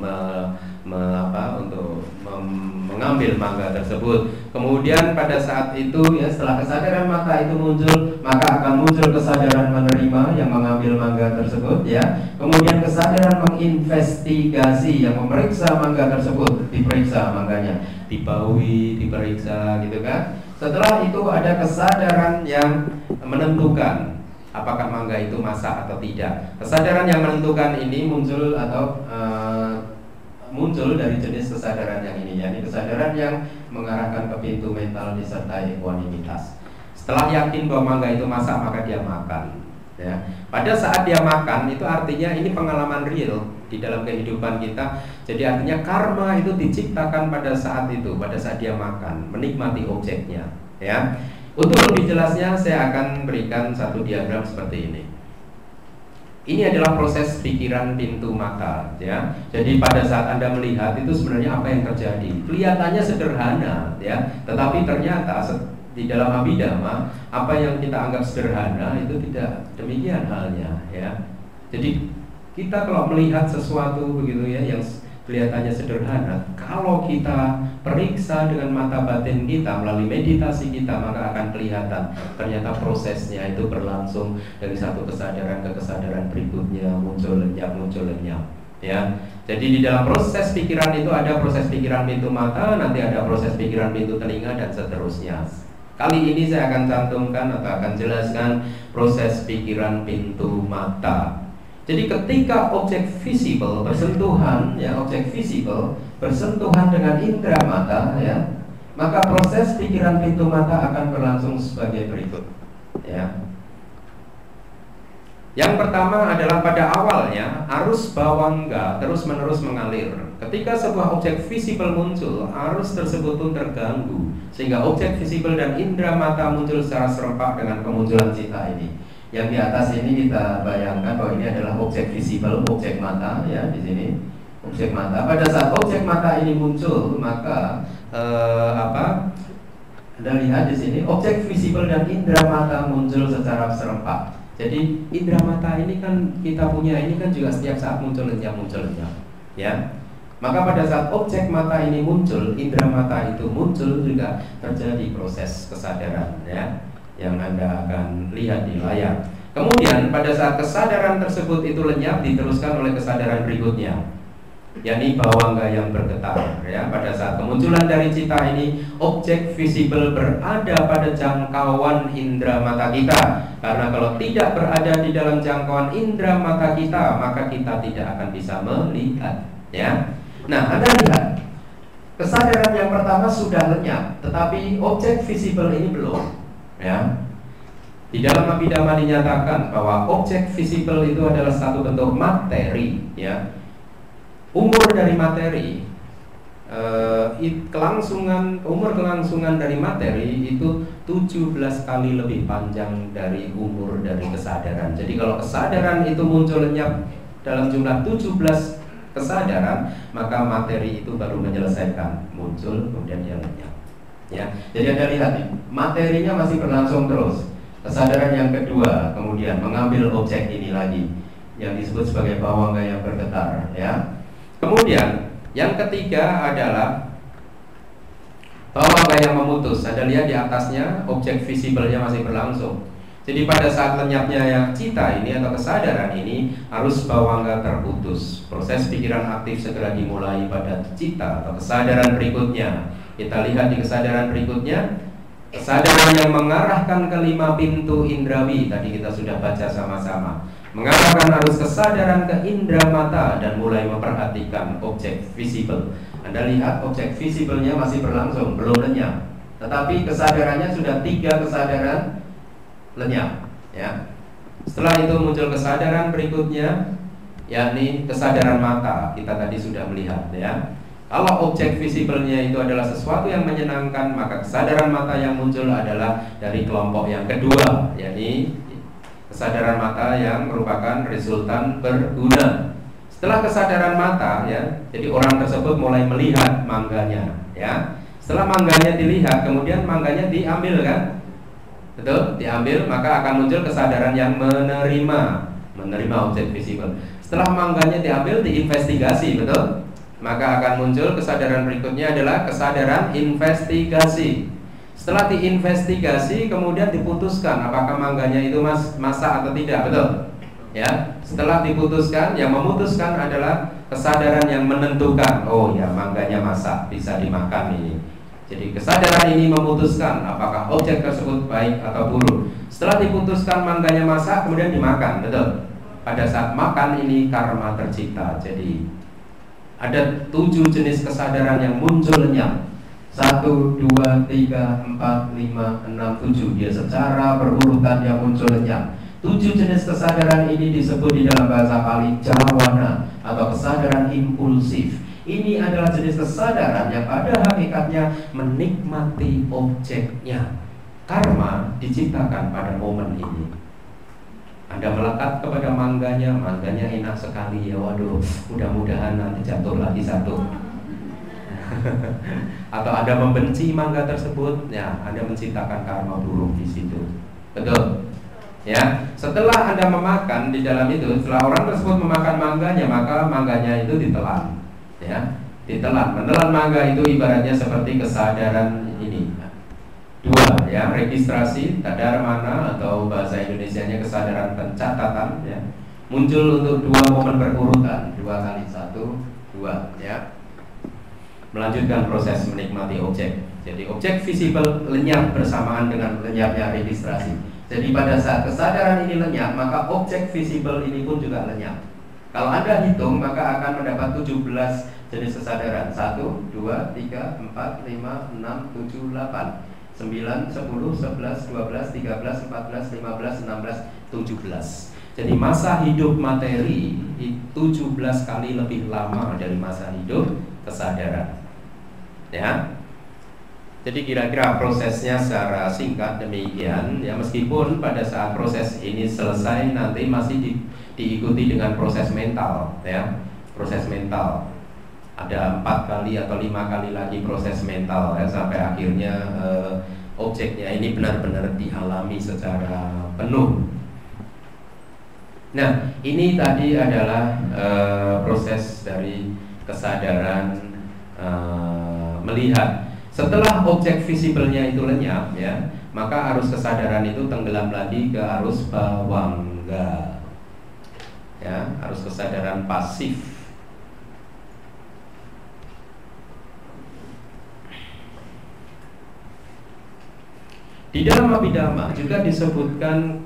mengambil mangga tersebut. Kemudian pada saat itu, ya, setelah kesadaran mata itu muncul, maka akan muncul kesadaran menerima yang mengambil mangga tersebut, ya. Kemudian kesadaran menginvestigasi yang memeriksa mangga tersebut, diperiksa mangganya, dibaui, diperiksa, gitu kan. Setelah itu ada kesadaran yang menentukan apakah mangga itu masak atau tidak. Kesadaran yang menentukan ini muncul dari jenis kesadaran yang ini, yakni kesadaran yang mengarahkan ke pintu mental disertai equanimitas. Setelah yakin bahwa mangga itu masak, maka dia makan, ya. Pada saat dia makan itu artinya ini pengalaman real di dalam kehidupan kita. Jadi artinya karma itu diciptakan pada saat itu, pada saat dia makan, menikmati objeknya, ya. Untuk lebih jelasnya saya akan berikan satu diagram seperti ini. Ini adalah proses pikiran pintu mata, ya. Jadi pada saat Anda melihat itu sebenarnya apa yang terjadi? Kelihatannya sederhana, ya. Tetapi ternyata di dalam Abhidhamma apa yang kita anggap sederhana itu tidak demikian halnya, ya. Jadi kita kalau melihat sesuatu begitu, ya, yang kelihatannya sederhana, kalau kita periksa dengan mata batin kita melalui meditasi kita, maka akan kelihatan ternyata prosesnya itu berlangsung dari satu kesadaran ke kesadaran berikutnya, muncul lenyap, ya. Jadi di dalam proses pikiran itu ada proses pikiran pintu mata, nanti ada proses pikiran pintu telinga, dan seterusnya. Kali ini saya akan cantumkan atau akan jelaskan proses pikiran pintu mata. Jadi ketika objek visible bersentuhan, ya, objek visible bersentuhan dengan indera mata, ya, maka proses pikiran pintu mata akan berlangsung sebagai berikut, ya. Yang pertama adalah pada awalnya arus bawangga terus-menerus mengalir. Ketika sebuah objek visible muncul, arus tersebut pun terganggu, sehingga objek visible dan indera mata muncul secara serempak dengan kemunculan cita ini. Yang di atas ini kita bayangkan bahwa ini adalah objek visible, objek mata, ya, di sini objek mata. Pada saat objek mata ini muncul, maka Anda lihat di sini objek visible dan indera mata muncul secara serempak. Jadi indera mata ini kan kita punya, ini kan juga setiap saat muncul lenyap, ya. Maka pada saat objek mata ini muncul, indera mata itu muncul, juga terjadi proses kesadaran, ya, yang Anda akan lihat di layar. Kemudian pada saat kesadaran tersebut itu lenyap, diteruskan oleh kesadaran berikutnya, yakni bawangga yang bergetar, ya. Pada saat kemunculan dari cita ini, objek visible berada pada jangkauan indera mata kita. Karena kalau tidak berada di dalam jangkauan indera mata kita, maka kita tidak akan bisa melihat, ya. Nah, Anda lihat kesadaran yang pertama sudah lenyap, tetapi objek visible ini belum. Ya. Di dalam Abhidhamma dinyatakan bahwa objek visible itu adalah satu bentuk materi, ya. Umur dari materi, umur kelangsungan dari materi itu 17 kali lebih panjang dari umur dari kesadaran. Jadi kalau kesadaran itu muncul lenyap dalam jumlah 17 kesadaran, maka materi itu baru menyelesaikan muncul kemudian dia lenyap. Ya, jadi Anda lihat nih, materinya masih berlangsung terus. Kesadaran yang kedua kemudian mengambil objek ini lagi yang disebut sebagai bawangga yang bergetar, ya. Kemudian yang ketiga adalah bawangga yang memutus. Anda lihat di atasnya objek visible-nya masih berlangsung. Jadi pada saat lenyapnya yang cita ini atau kesadaran ini, arus bawangga terputus. Proses pikiran aktif segera dimulai pada cita atau kesadaran berikutnya. Kita lihat di kesadaran berikutnya, kesadaran yang mengarahkan ke 5 pintu indrawi. Tadi kita sudah baca sama-sama. Mengarahkan arus kesadaran ke indera mata dan mulai memperhatikan objek visible. Anda lihat objek visible-nya masih berlangsung, belum lenyap. Tetapi kesadarannya sudah 3 kesadaran lenyap, ya. Setelah itu muncul kesadaran berikutnya, yakni kesadaran mata. Kita tadi sudah melihat, ya. Kalau objek visible-nya itu adalah sesuatu yang menyenangkan, maka kesadaran mata yang muncul adalah dari kelompok yang kedua, yakni kesadaran mata yang merupakan resultan berguna. Setelah kesadaran mata, ya, jadi orang tersebut mulai melihat mangganya, ya. Setelah mangganya dilihat, kemudian mangganya diambil, kan? Betul? Diambil, maka akan muncul kesadaran yang menerima objek visible. Setelah mangganya diambil, diinvestigasi, betul? Maka akan muncul kesadaran berikutnya adalah kesadaran investigasi. Setelah diinvestigasi, kemudian diputuskan apakah mangganya itu masak atau tidak, betul? Ya. Setelah diputuskan, yang memutuskan adalah kesadaran yang menentukan. Oh ya, mangganya masak, bisa dimakan ini. Jadi kesadaran ini memutuskan apakah objek tersebut baik atau buruk. Setelah diputuskan mangganya masak, kemudian dimakan, betul? Pada saat makan ini karma tercipta. Jadi ada 7 jenis kesadaran yang muncul lenyap. 1, 2, 3, 4, 5, 6, 7. Dia secara berurutan yang muncul lenyap. 7 jenis kesadaran ini disebut di dalam bahasa Pali jawana atau kesadaran impulsif. Ini adalah jenis kesadaran yang pada hakikatnya menikmati objeknya. Karma diciptakan pada momen ini. Anda melekat kepada mangganya enak sekali, ya, waduh, mudah-mudahan nanti jatuh lagi satu. Atau Anda membenci mangga tersebut, ya, Anda menciptakan karma buruk di situ. Betul? Ya, setelah Anda memakan di dalam itu, setelah orang tersebut memakan mangganya, maka mangganya itu ditelan. Ya, ditelan. Menelan mangga itu ibaratnya seperti kesadaran ini. 2, ya, registrasi, tadar mana atau bahasa Indonesianya kesadaran pencatatan, ya. Muncul untuk 2 momen berurutan, 2 kali 1, 2, ya. Melanjutkan proses menikmati objek. Jadi objek visible lenyap bersamaan dengan lenyapnya registrasi. Jadi pada saat kesadaran ini lenyap, maka objek visible ini pun juga lenyap. Kalau Anda hitung, maka akan mendapat 17 jenis kesadaran. 1, 2, 3, 4, 5, 6, 7, 8, 9, 10, 11, 12, 13, 14, 15, 16, 17. Jadi masa hidup materi 17 kali lebih lama dari masa hidup kesadaran. Ya. Jadi kira-kira prosesnya secara singkat demikian, ya, meskipun pada saat proses ini selesai nanti masih diikuti dengan proses mental, ya. Proses mental. Ada 4 kali atau 5 kali lagi proses mental, ya, sampai akhirnya objeknya ini benar-benar dialami secara penuh. Nah, ini tadi adalah proses dari kesadaran melihat. Setelah objek visible-nya itu lenyap, ya, maka arus kesadaran itu tenggelam lagi ke arus bawangga, ya, arus kesadaran pasif. Di dalam Abhidhamma juga disebutkan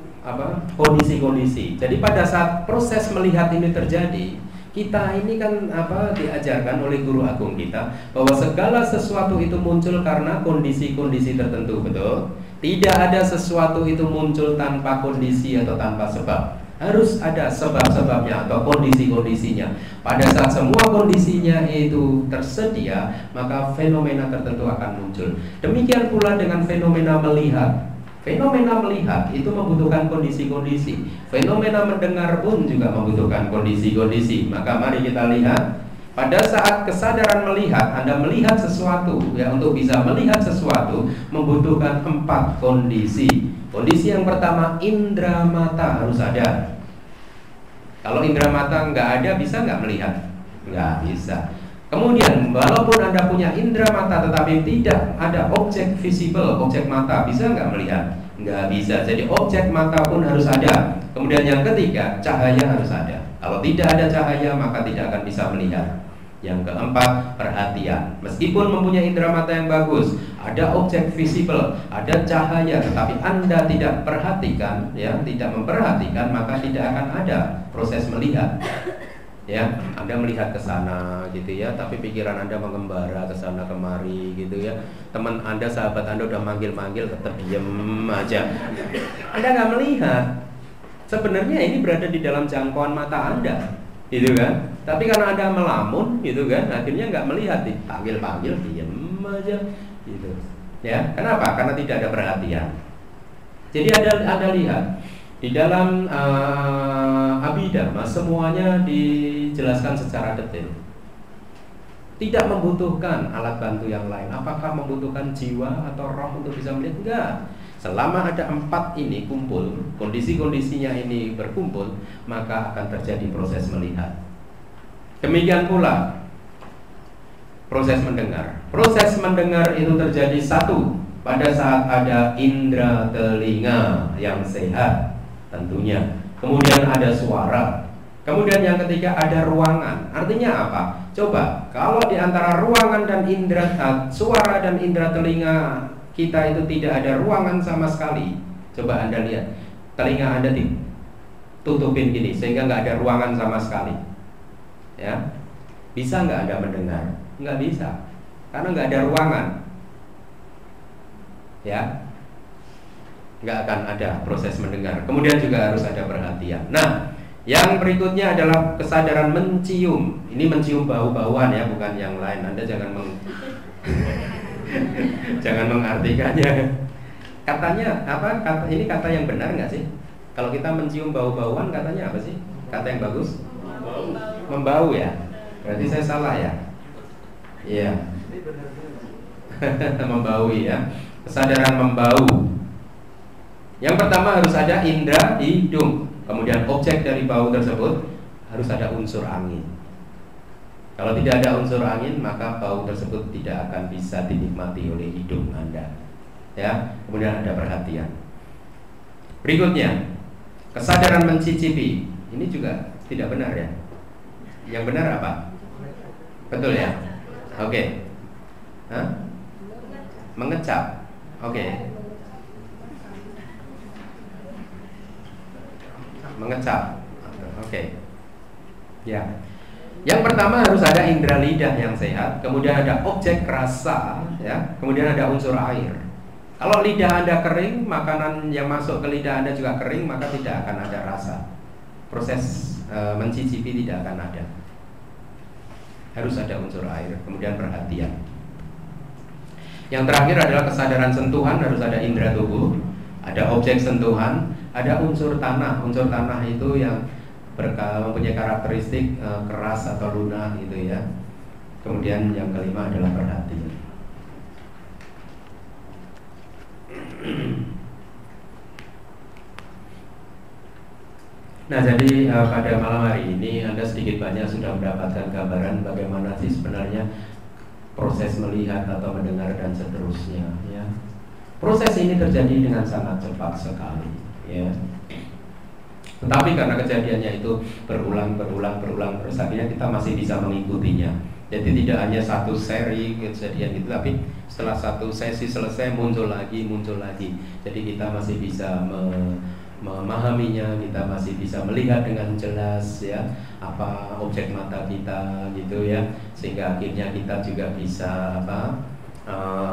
kondisi-kondisi. Jadi pada saat proses melihat ini terjadi, Kita ini kan diajarkan oleh guru agung kita bahwa segala sesuatu itu muncul karena kondisi-kondisi tertentu, betul? Tidak ada sesuatu itu muncul tanpa kondisi atau tanpa sebab. Harus ada sebab-sebabnya atau kondisi-kondisinya. Pada saat semua kondisinya itu tersedia, maka fenomena tertentu akan muncul. Demikian pula dengan fenomena melihat. Fenomena melihat itu membutuhkan kondisi-kondisi. Fenomena mendengar pun juga membutuhkan kondisi-kondisi. Maka mari kita lihat, pada saat kesadaran melihat, Anda melihat sesuatu, ya, untuk bisa melihat sesuatu membutuhkan 4 kondisi. Kondisi yang pertama, indera mata harus ada. Kalau indera mata nggak ada, bisa nggak melihat? Nggak bisa. Kemudian, walaupun Anda punya indera mata tetapi tidak ada objek visible, objek mata, bisa nggak melihat? Nggak bisa. Jadi objek mata pun harus ada. Kemudian yang ketiga, cahaya harus ada. Kalau tidak ada cahaya, maka tidak akan bisa melihat. Yang keempat, perhatian. Meskipun mempunyai indera mata yang bagus, ada objek visible, ada cahaya, tetapi Anda tidak perhatikan, ya, tidak memperhatikan, maka tidak akan ada proses melihat. Ya, Anda melihat ke sana gitu ya, tapi pikiran Anda mengembara ke sana kemari gitu ya. Teman Anda, sahabat Anda udah manggil-manggil, tetap diem aja. Anda nggak melihat. Sebenarnya ini berada di dalam jangkauan mata Anda, gitu kan? Tapi karena Anda melamun, gitu kan, akhirnya nggak melihat, dipanggil-panggil, diem aja, gitu. Ya, kenapa? Karena tidak ada perhatian. Jadi Anda lihat. Di dalam Abhidharma semuanya dijelaskan secara detail. Tidak membutuhkan alat bantu yang lain. Apakah membutuhkan jiwa atau roh untuk bisa melihat? Enggak. Selama ada 4 ini kumpul, kondisi-kondisinya ini berkumpul, maka akan terjadi proses melihat. Demikian pula proses mendengar. Proses mendengar itu terjadi satu pada saat ada indera telinga yang sehat. Tentunya. Kemudian ada suara. Kemudian yang ketiga ada ruangan. Artinya apa? Coba, kalau di antara ruangan dan indera suara dan indera telinga kita itu tidak ada ruangan sama sekali. Coba Anda lihat, telinga Anda ditutupin gini sehingga nggak ada ruangan sama sekali. Ya, bisa nggak Anda mendengar? Nggak bisa, karena nggak ada ruangan. Ya, nggak akan ada proses mendengar. Kemudian juga harus ada perhatian. Nah, yang berikutnya adalah kesadaran mencium. Ini mencium bau-bauan ya, bukan yang lain. Anda jangan jangan mengartikannya. Katanya apa? Ini kata yang benar nggak sih? Kalau kita mencium bau-bauan, katanya apa sih? Kata yang bagus? Membau ya. Berarti saya salah ya? Iya. Membau ya. Kesadaran membau. Yang pertama harus ada indera hidung. Kemudian objek dari bau tersebut harus ada unsur angin. Kalau tidak ada unsur angin, maka bau tersebut tidak akan bisa dinikmati oleh hidung Anda. Ya, kemudian ada perhatian. Berikutnya, kesadaran mencicipi. Ini juga tidak benar ya. Yang benar apa? Betul ya? Oke. Hah? Mengecap. Oke. Mengecap. Oke. Ya. Yang pertama harus ada indera lidah yang sehat, kemudian ada objek rasa, ya, kemudian ada unsur air. Kalau lidah Anda kering, makanan yang masuk ke lidah Anda juga kering, maka tidak akan ada rasa. Proses mencicipi tidak akan ada. Harus ada unsur air, kemudian perhatian. Yang terakhir adalah kesadaran sentuhan, harus ada indera tubuh, ada objek sentuhan, ada unsur tanah. Unsur tanah itu yang mempunyai karakteristik keras atau lunak gitu ya. Kemudian yang kelima adalah perhatian. Nah, jadi pada malam hari ini Anda sedikit banyak sudah mendapatkan gambaran bagaimana sih sebenarnya proses melihat atau mendengar dan seterusnya ya. Proses ini terjadi dengan sangat cepat sekali ya. Tetapi karena kejadiannya itu berulang terus, akhirnya kita masih bisa mengikutinya. Jadi tidak hanya satu seri kejadian itu, tapi setelah satu sesi selesai muncul lagi. Jadi kita masih bisa memahaminya, kita masih bisa melihat dengan jelas ya apa objek mata kita gitu ya, sehingga akhirnya kita juga bisa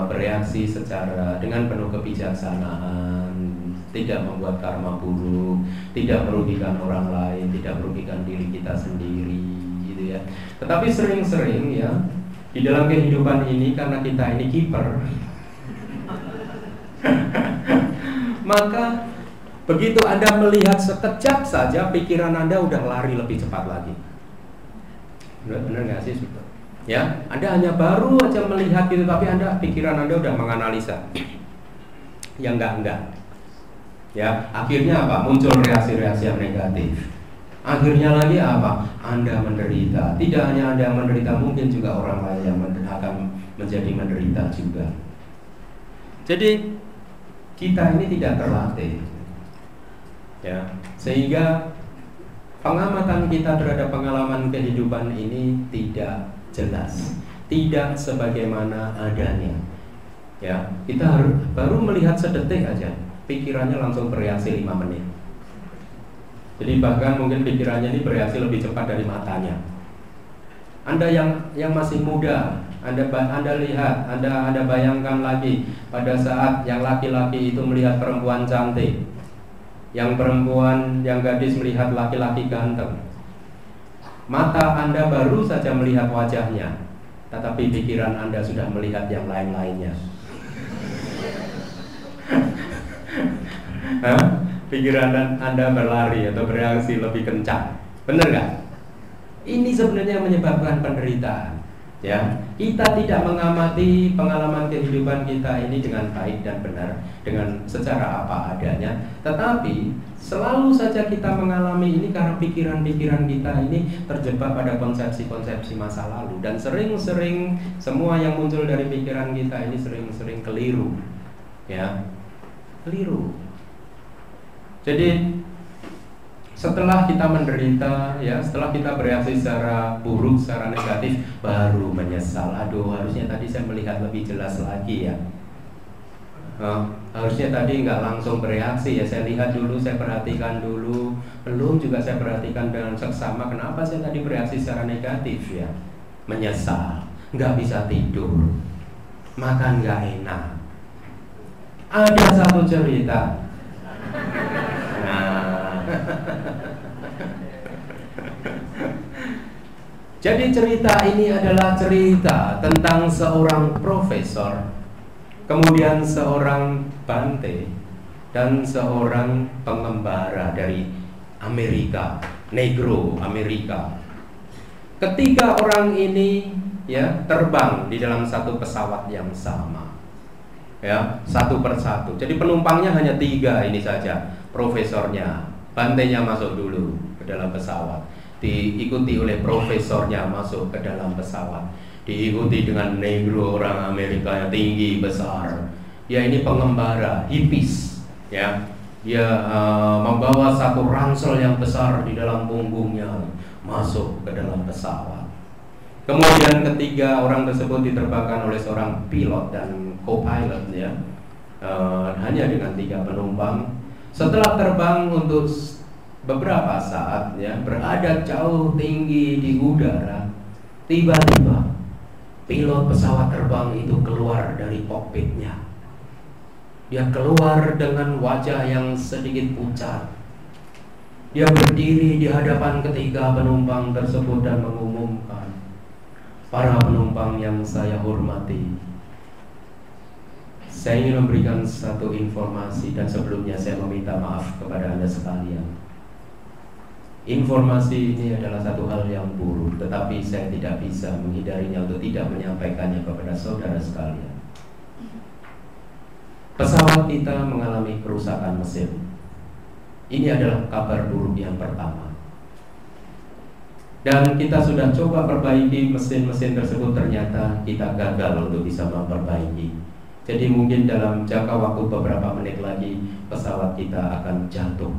bereaksi secara dengan penuh kebijaksanaan, tidak membuat karma buruk, tidak merugikan orang lain, tidak merugikan diri kita sendiri gitu ya. Tetapi sering-sering ya di dalam kehidupan ini, karena kita ini kiper maka begitu Anda melihat sekejap saja, pikiran Anda udah lari lebih cepat lagi. Benar nggak sih? Ya, Anda hanya baru aja melihat gitu, tapi pikiran Anda udah menganalisa. Yang enggak. Ya, akhirnya apa? Muncul reaksi-reaksi yang negatif. Akhirnya lagi apa? Anda menderita. Tidak hanya Anda yang menderita, mungkin juga orang lain yang akan menjadi menderita juga. Jadi kita ini tidak terlatih, ya, sehingga pengamatan kita terhadap pengalaman kehidupan ini tidak jelas, tidak sebagaimana adanya. Ya, kita harus baru melihat sedetik aja, pikirannya langsung bereaksi 5 menit. Jadi bahkan mungkin pikirannya ini bereaksi lebih cepat dari matanya. Anda yang masih muda, Anda lihat, Anda bayangkan lagi pada saat yang laki-laki itu melihat perempuan cantik, yang gadis melihat laki-laki ganteng. Mata Anda baru saja melihat wajahnya, tetapi pikiran Anda sudah melihat yang lain-lainnya. Pikiran Anda berlari atau bereaksi lebih kencang. Benar nggak? Ini sebenarnya menyebabkan penderitaan. Ya, kita tidak mengamati pengalaman kehidupan kita ini dengan baik dan benar, dengan secara apa adanya. Tetapi selalu saja kita mengalami ini karena pikiran-pikiran kita ini terjebak pada konsepsi-konsepsi masa lalu. Dan sering-sering semua yang muncul dari pikiran kita ini sering-sering keliru. Ya, keliru. Jadi setelah kita menderita, ya, setelah kita bereaksi secara buruk, secara negatif, baru menyesal. Aduh, harusnya tadi saya melihat lebih jelas lagi ya. Harusnya tadi nggak langsung bereaksi ya. Saya lihat dulu, saya perhatikan dulu. Belum juga saya perhatikan dengan seksama. Kenapa saya tadi bereaksi secara negatif ya? Menyesal, nggak bisa tidur, makan nggak enak. Ada satu cerita. Jadi cerita ini adalah cerita tentang seorang profesor, kemudian seorang bante, dan seorang pengembara dari Amerika, negro Amerika. Ketiga orang ini ya terbang di dalam satu pesawat yang sama, ya, satu persatu. Jadi penumpangnya hanya 3 ini saja. Profesornya, bantenya masuk dulu ke dalam pesawat, diikuti oleh profesornya masuk ke dalam pesawat, diikuti dengan negro orang Amerika yang tinggi besar. Ya, ini pengembara, hippies, ya. Dia membawa satu ransel yang besar di dalam punggungnya, masuk ke dalam pesawat. Kemudian ketiga orang tersebut diterbangkan oleh seorang pilot dan co-pilot, ya, hanya dengan 3 penumpang. Setelah terbang untuk beberapa saat, ya, berada jauh tinggi di udara, tiba-tiba pilot pesawat terbang itu keluar dari kokpitnya. Dia keluar dengan wajah yang sedikit pucat. Dia berdiri di hadapan ketiga penumpang tersebut dan mengumumkan, "Para penumpang yang saya hormati, saya ingin memberikan satu informasi dan sebelumnya saya meminta maaf kepada Anda sekalian. Informasi ini adalah satu hal yang buruk, tetapi saya tidak bisa menghindarinya untuk tidak menyampaikannya kepada saudara sekalian. Pesawat kita mengalami kerusakan mesin. Ini adalah kabar buruk yang pertama. Dan kita sudah coba perbaiki mesin-mesin tersebut, ternyata kita gagal untuk bisa memperbaiki. Jadi mungkin dalam jangka waktu beberapa menit lagi pesawat kita akan jatuh."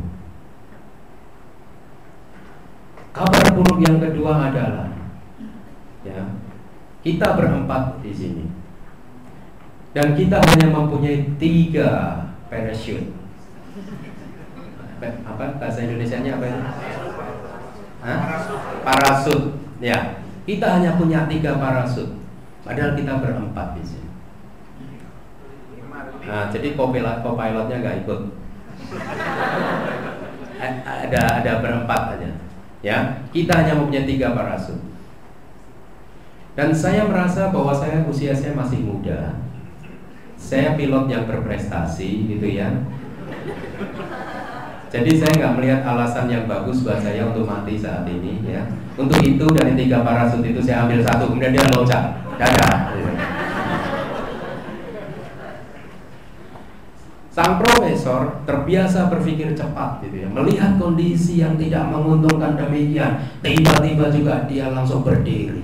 Kabar buruk yang kedua adalah, ya, kita berempat di sini dan kita hanya mempunyai 3 parachute. apa bahasa Indonesianya apa itu? Hah? Parasut. Ya, kita hanya punya 3 parasut, padahal kita berempat di sini. Nah, jadi co-pilotnya nggak ikut. Ada berempat aja. Ya, kita hanya mempunyai 3 parasut. Dan saya merasa bahwa usia saya masih muda. Saya pilot yang berprestasi, gitu ya. Jadi saya nggak melihat alasan yang bagus buat saya untuk mati saat ini, ya. Untuk itu dari 3 parasut itu saya ambil 1, kemudian dia loncat, dadah. Sang profesor terbiasa berpikir cepat, gitu ya. Melihat kondisi yang tidak menguntungkan demikian, tiba-tiba juga dia langsung berdiri.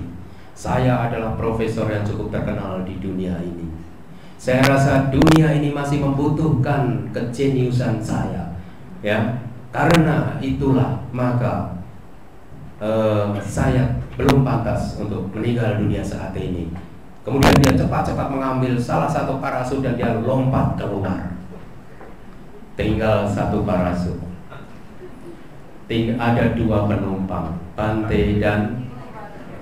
Saya adalah profesor yang cukup terkenal di dunia ini. Saya rasa dunia ini masih membutuhkan kejeniusan saya, ya. Karena itulah maka saya belum pantas untuk meninggal dunia saat ini. Kemudian dia cepat-cepat mengambil salah satu parasut dan dia lompat keluar. Tinggal 1 parasut. Ada 2 penumpang, Bante dan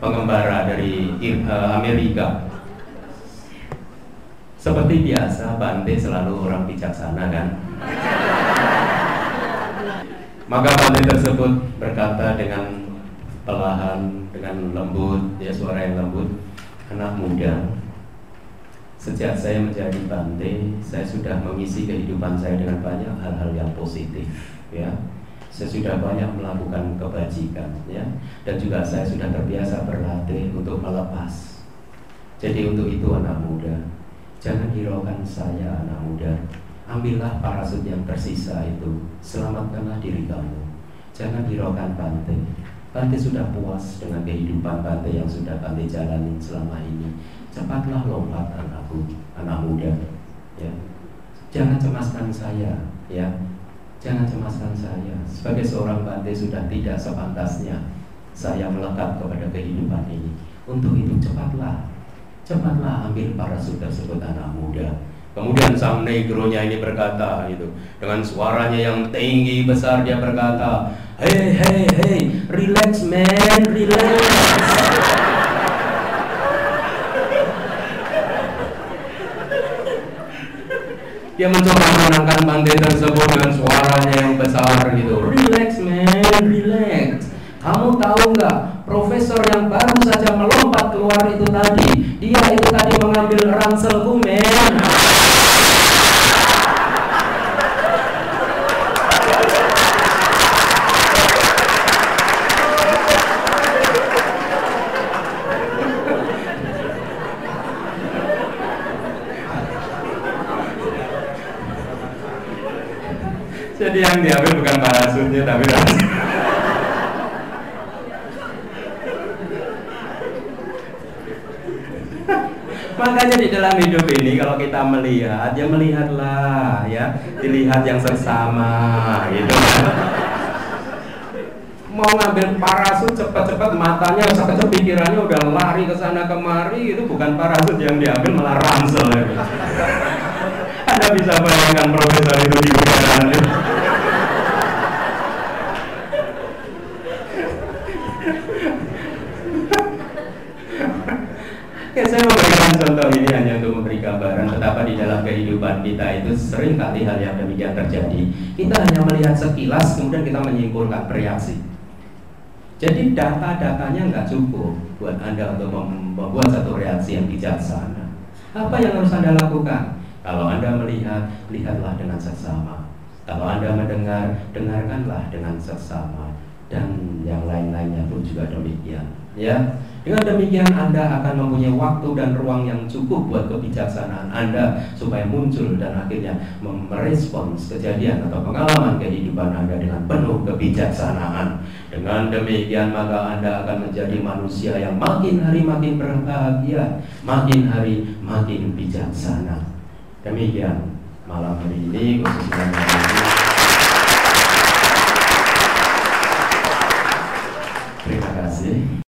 pengembara dari Amerika. Seperti biasa, Bante selalu orang bijaksana, kan? Maka Bante tersebut berkata dengan perlahan, dengan lembut, ya, suara yang lembut, "Anak muda, sejak saya menjadi Bante, saya sudah mengisi kehidupan saya dengan banyak hal-hal yang positif, ya. Saya sudah banyak melakukan kebajikan, ya, dan juga saya sudah terbiasa berlatih untuk melepas. Jadi untuk itu anak muda, jangan hiraukan saya, anak muda. Ambillah parasut yang tersisa itu, selamatkanlah diri kamu. Jangan hiraukan Bante. Bante sudah puas dengan kehidupan Bante yang sudah Bante jalani selama ini. Cepatlah lompat, anakku, anak muda, ya. Jangan cemaskan saya, ya. Jangan cemaskan saya. Sebagai seorang Bante sudah tidak sepantasnya saya melekat kepada kehidupan ini. Untuk itu cepatlah ambil parasut tersebut, anak muda." Kemudian sang negronya ini berkata, gitu, dengan suaranya yang tinggi besar dia berkata, "Hey, relax man, relax." Dia mencoba menenangkan Bante tersebut dengan suaranya yang besar, gitu. "Relax man, relax. Kamu tahu nggak, profesor yang baru saja melompat keluar itu tadi, dia itu tadi mengambil ranselku, men." Jadi yang diambil bukan parasutnya tapi ransel. Makanya di dalam hidup ini kalau kita melihat, ya melihatlah, ya, dilihat yang seksama, gitu. Mau ngambil parasut cepat-cepat, matanya sekejap pikirannya udah lari ke sana kemari, itu bukan parasut yang diambil, malah ransel, ya. Anda bisa bayangkan profesor itu di udara. Ya, saya memberikan contoh ini hanya untuk memberi gambaran betapa di dalam kehidupan kita itu sering kali hal yang demikian terjadi. Kita hanya melihat sekilas, kemudian kita menyimpulkan, bereaksi. Jadi data-datanya nggak cukup buat Anda untuk membuat satu reaksi yang bijaksana. Apa yang harus Anda lakukan? Kalau Anda melihat, lihatlah dengan seksama. Kalau Anda mendengar, dengarkanlah dengan seksama. Dan yang lain-lainnya pun juga demikian, ya. Dengan demikian Anda akan mempunyai waktu dan ruang yang cukup buat kebijaksanaan Anda supaya muncul dan akhirnya merespons kejadian atau pengalaman kehidupan Anda dengan penuh kebijaksanaan. Dengan demikian maka Anda akan menjadi manusia yang makin hari makin berbahagia, makin hari makin bijaksana. Demikian malam hari ini khususnya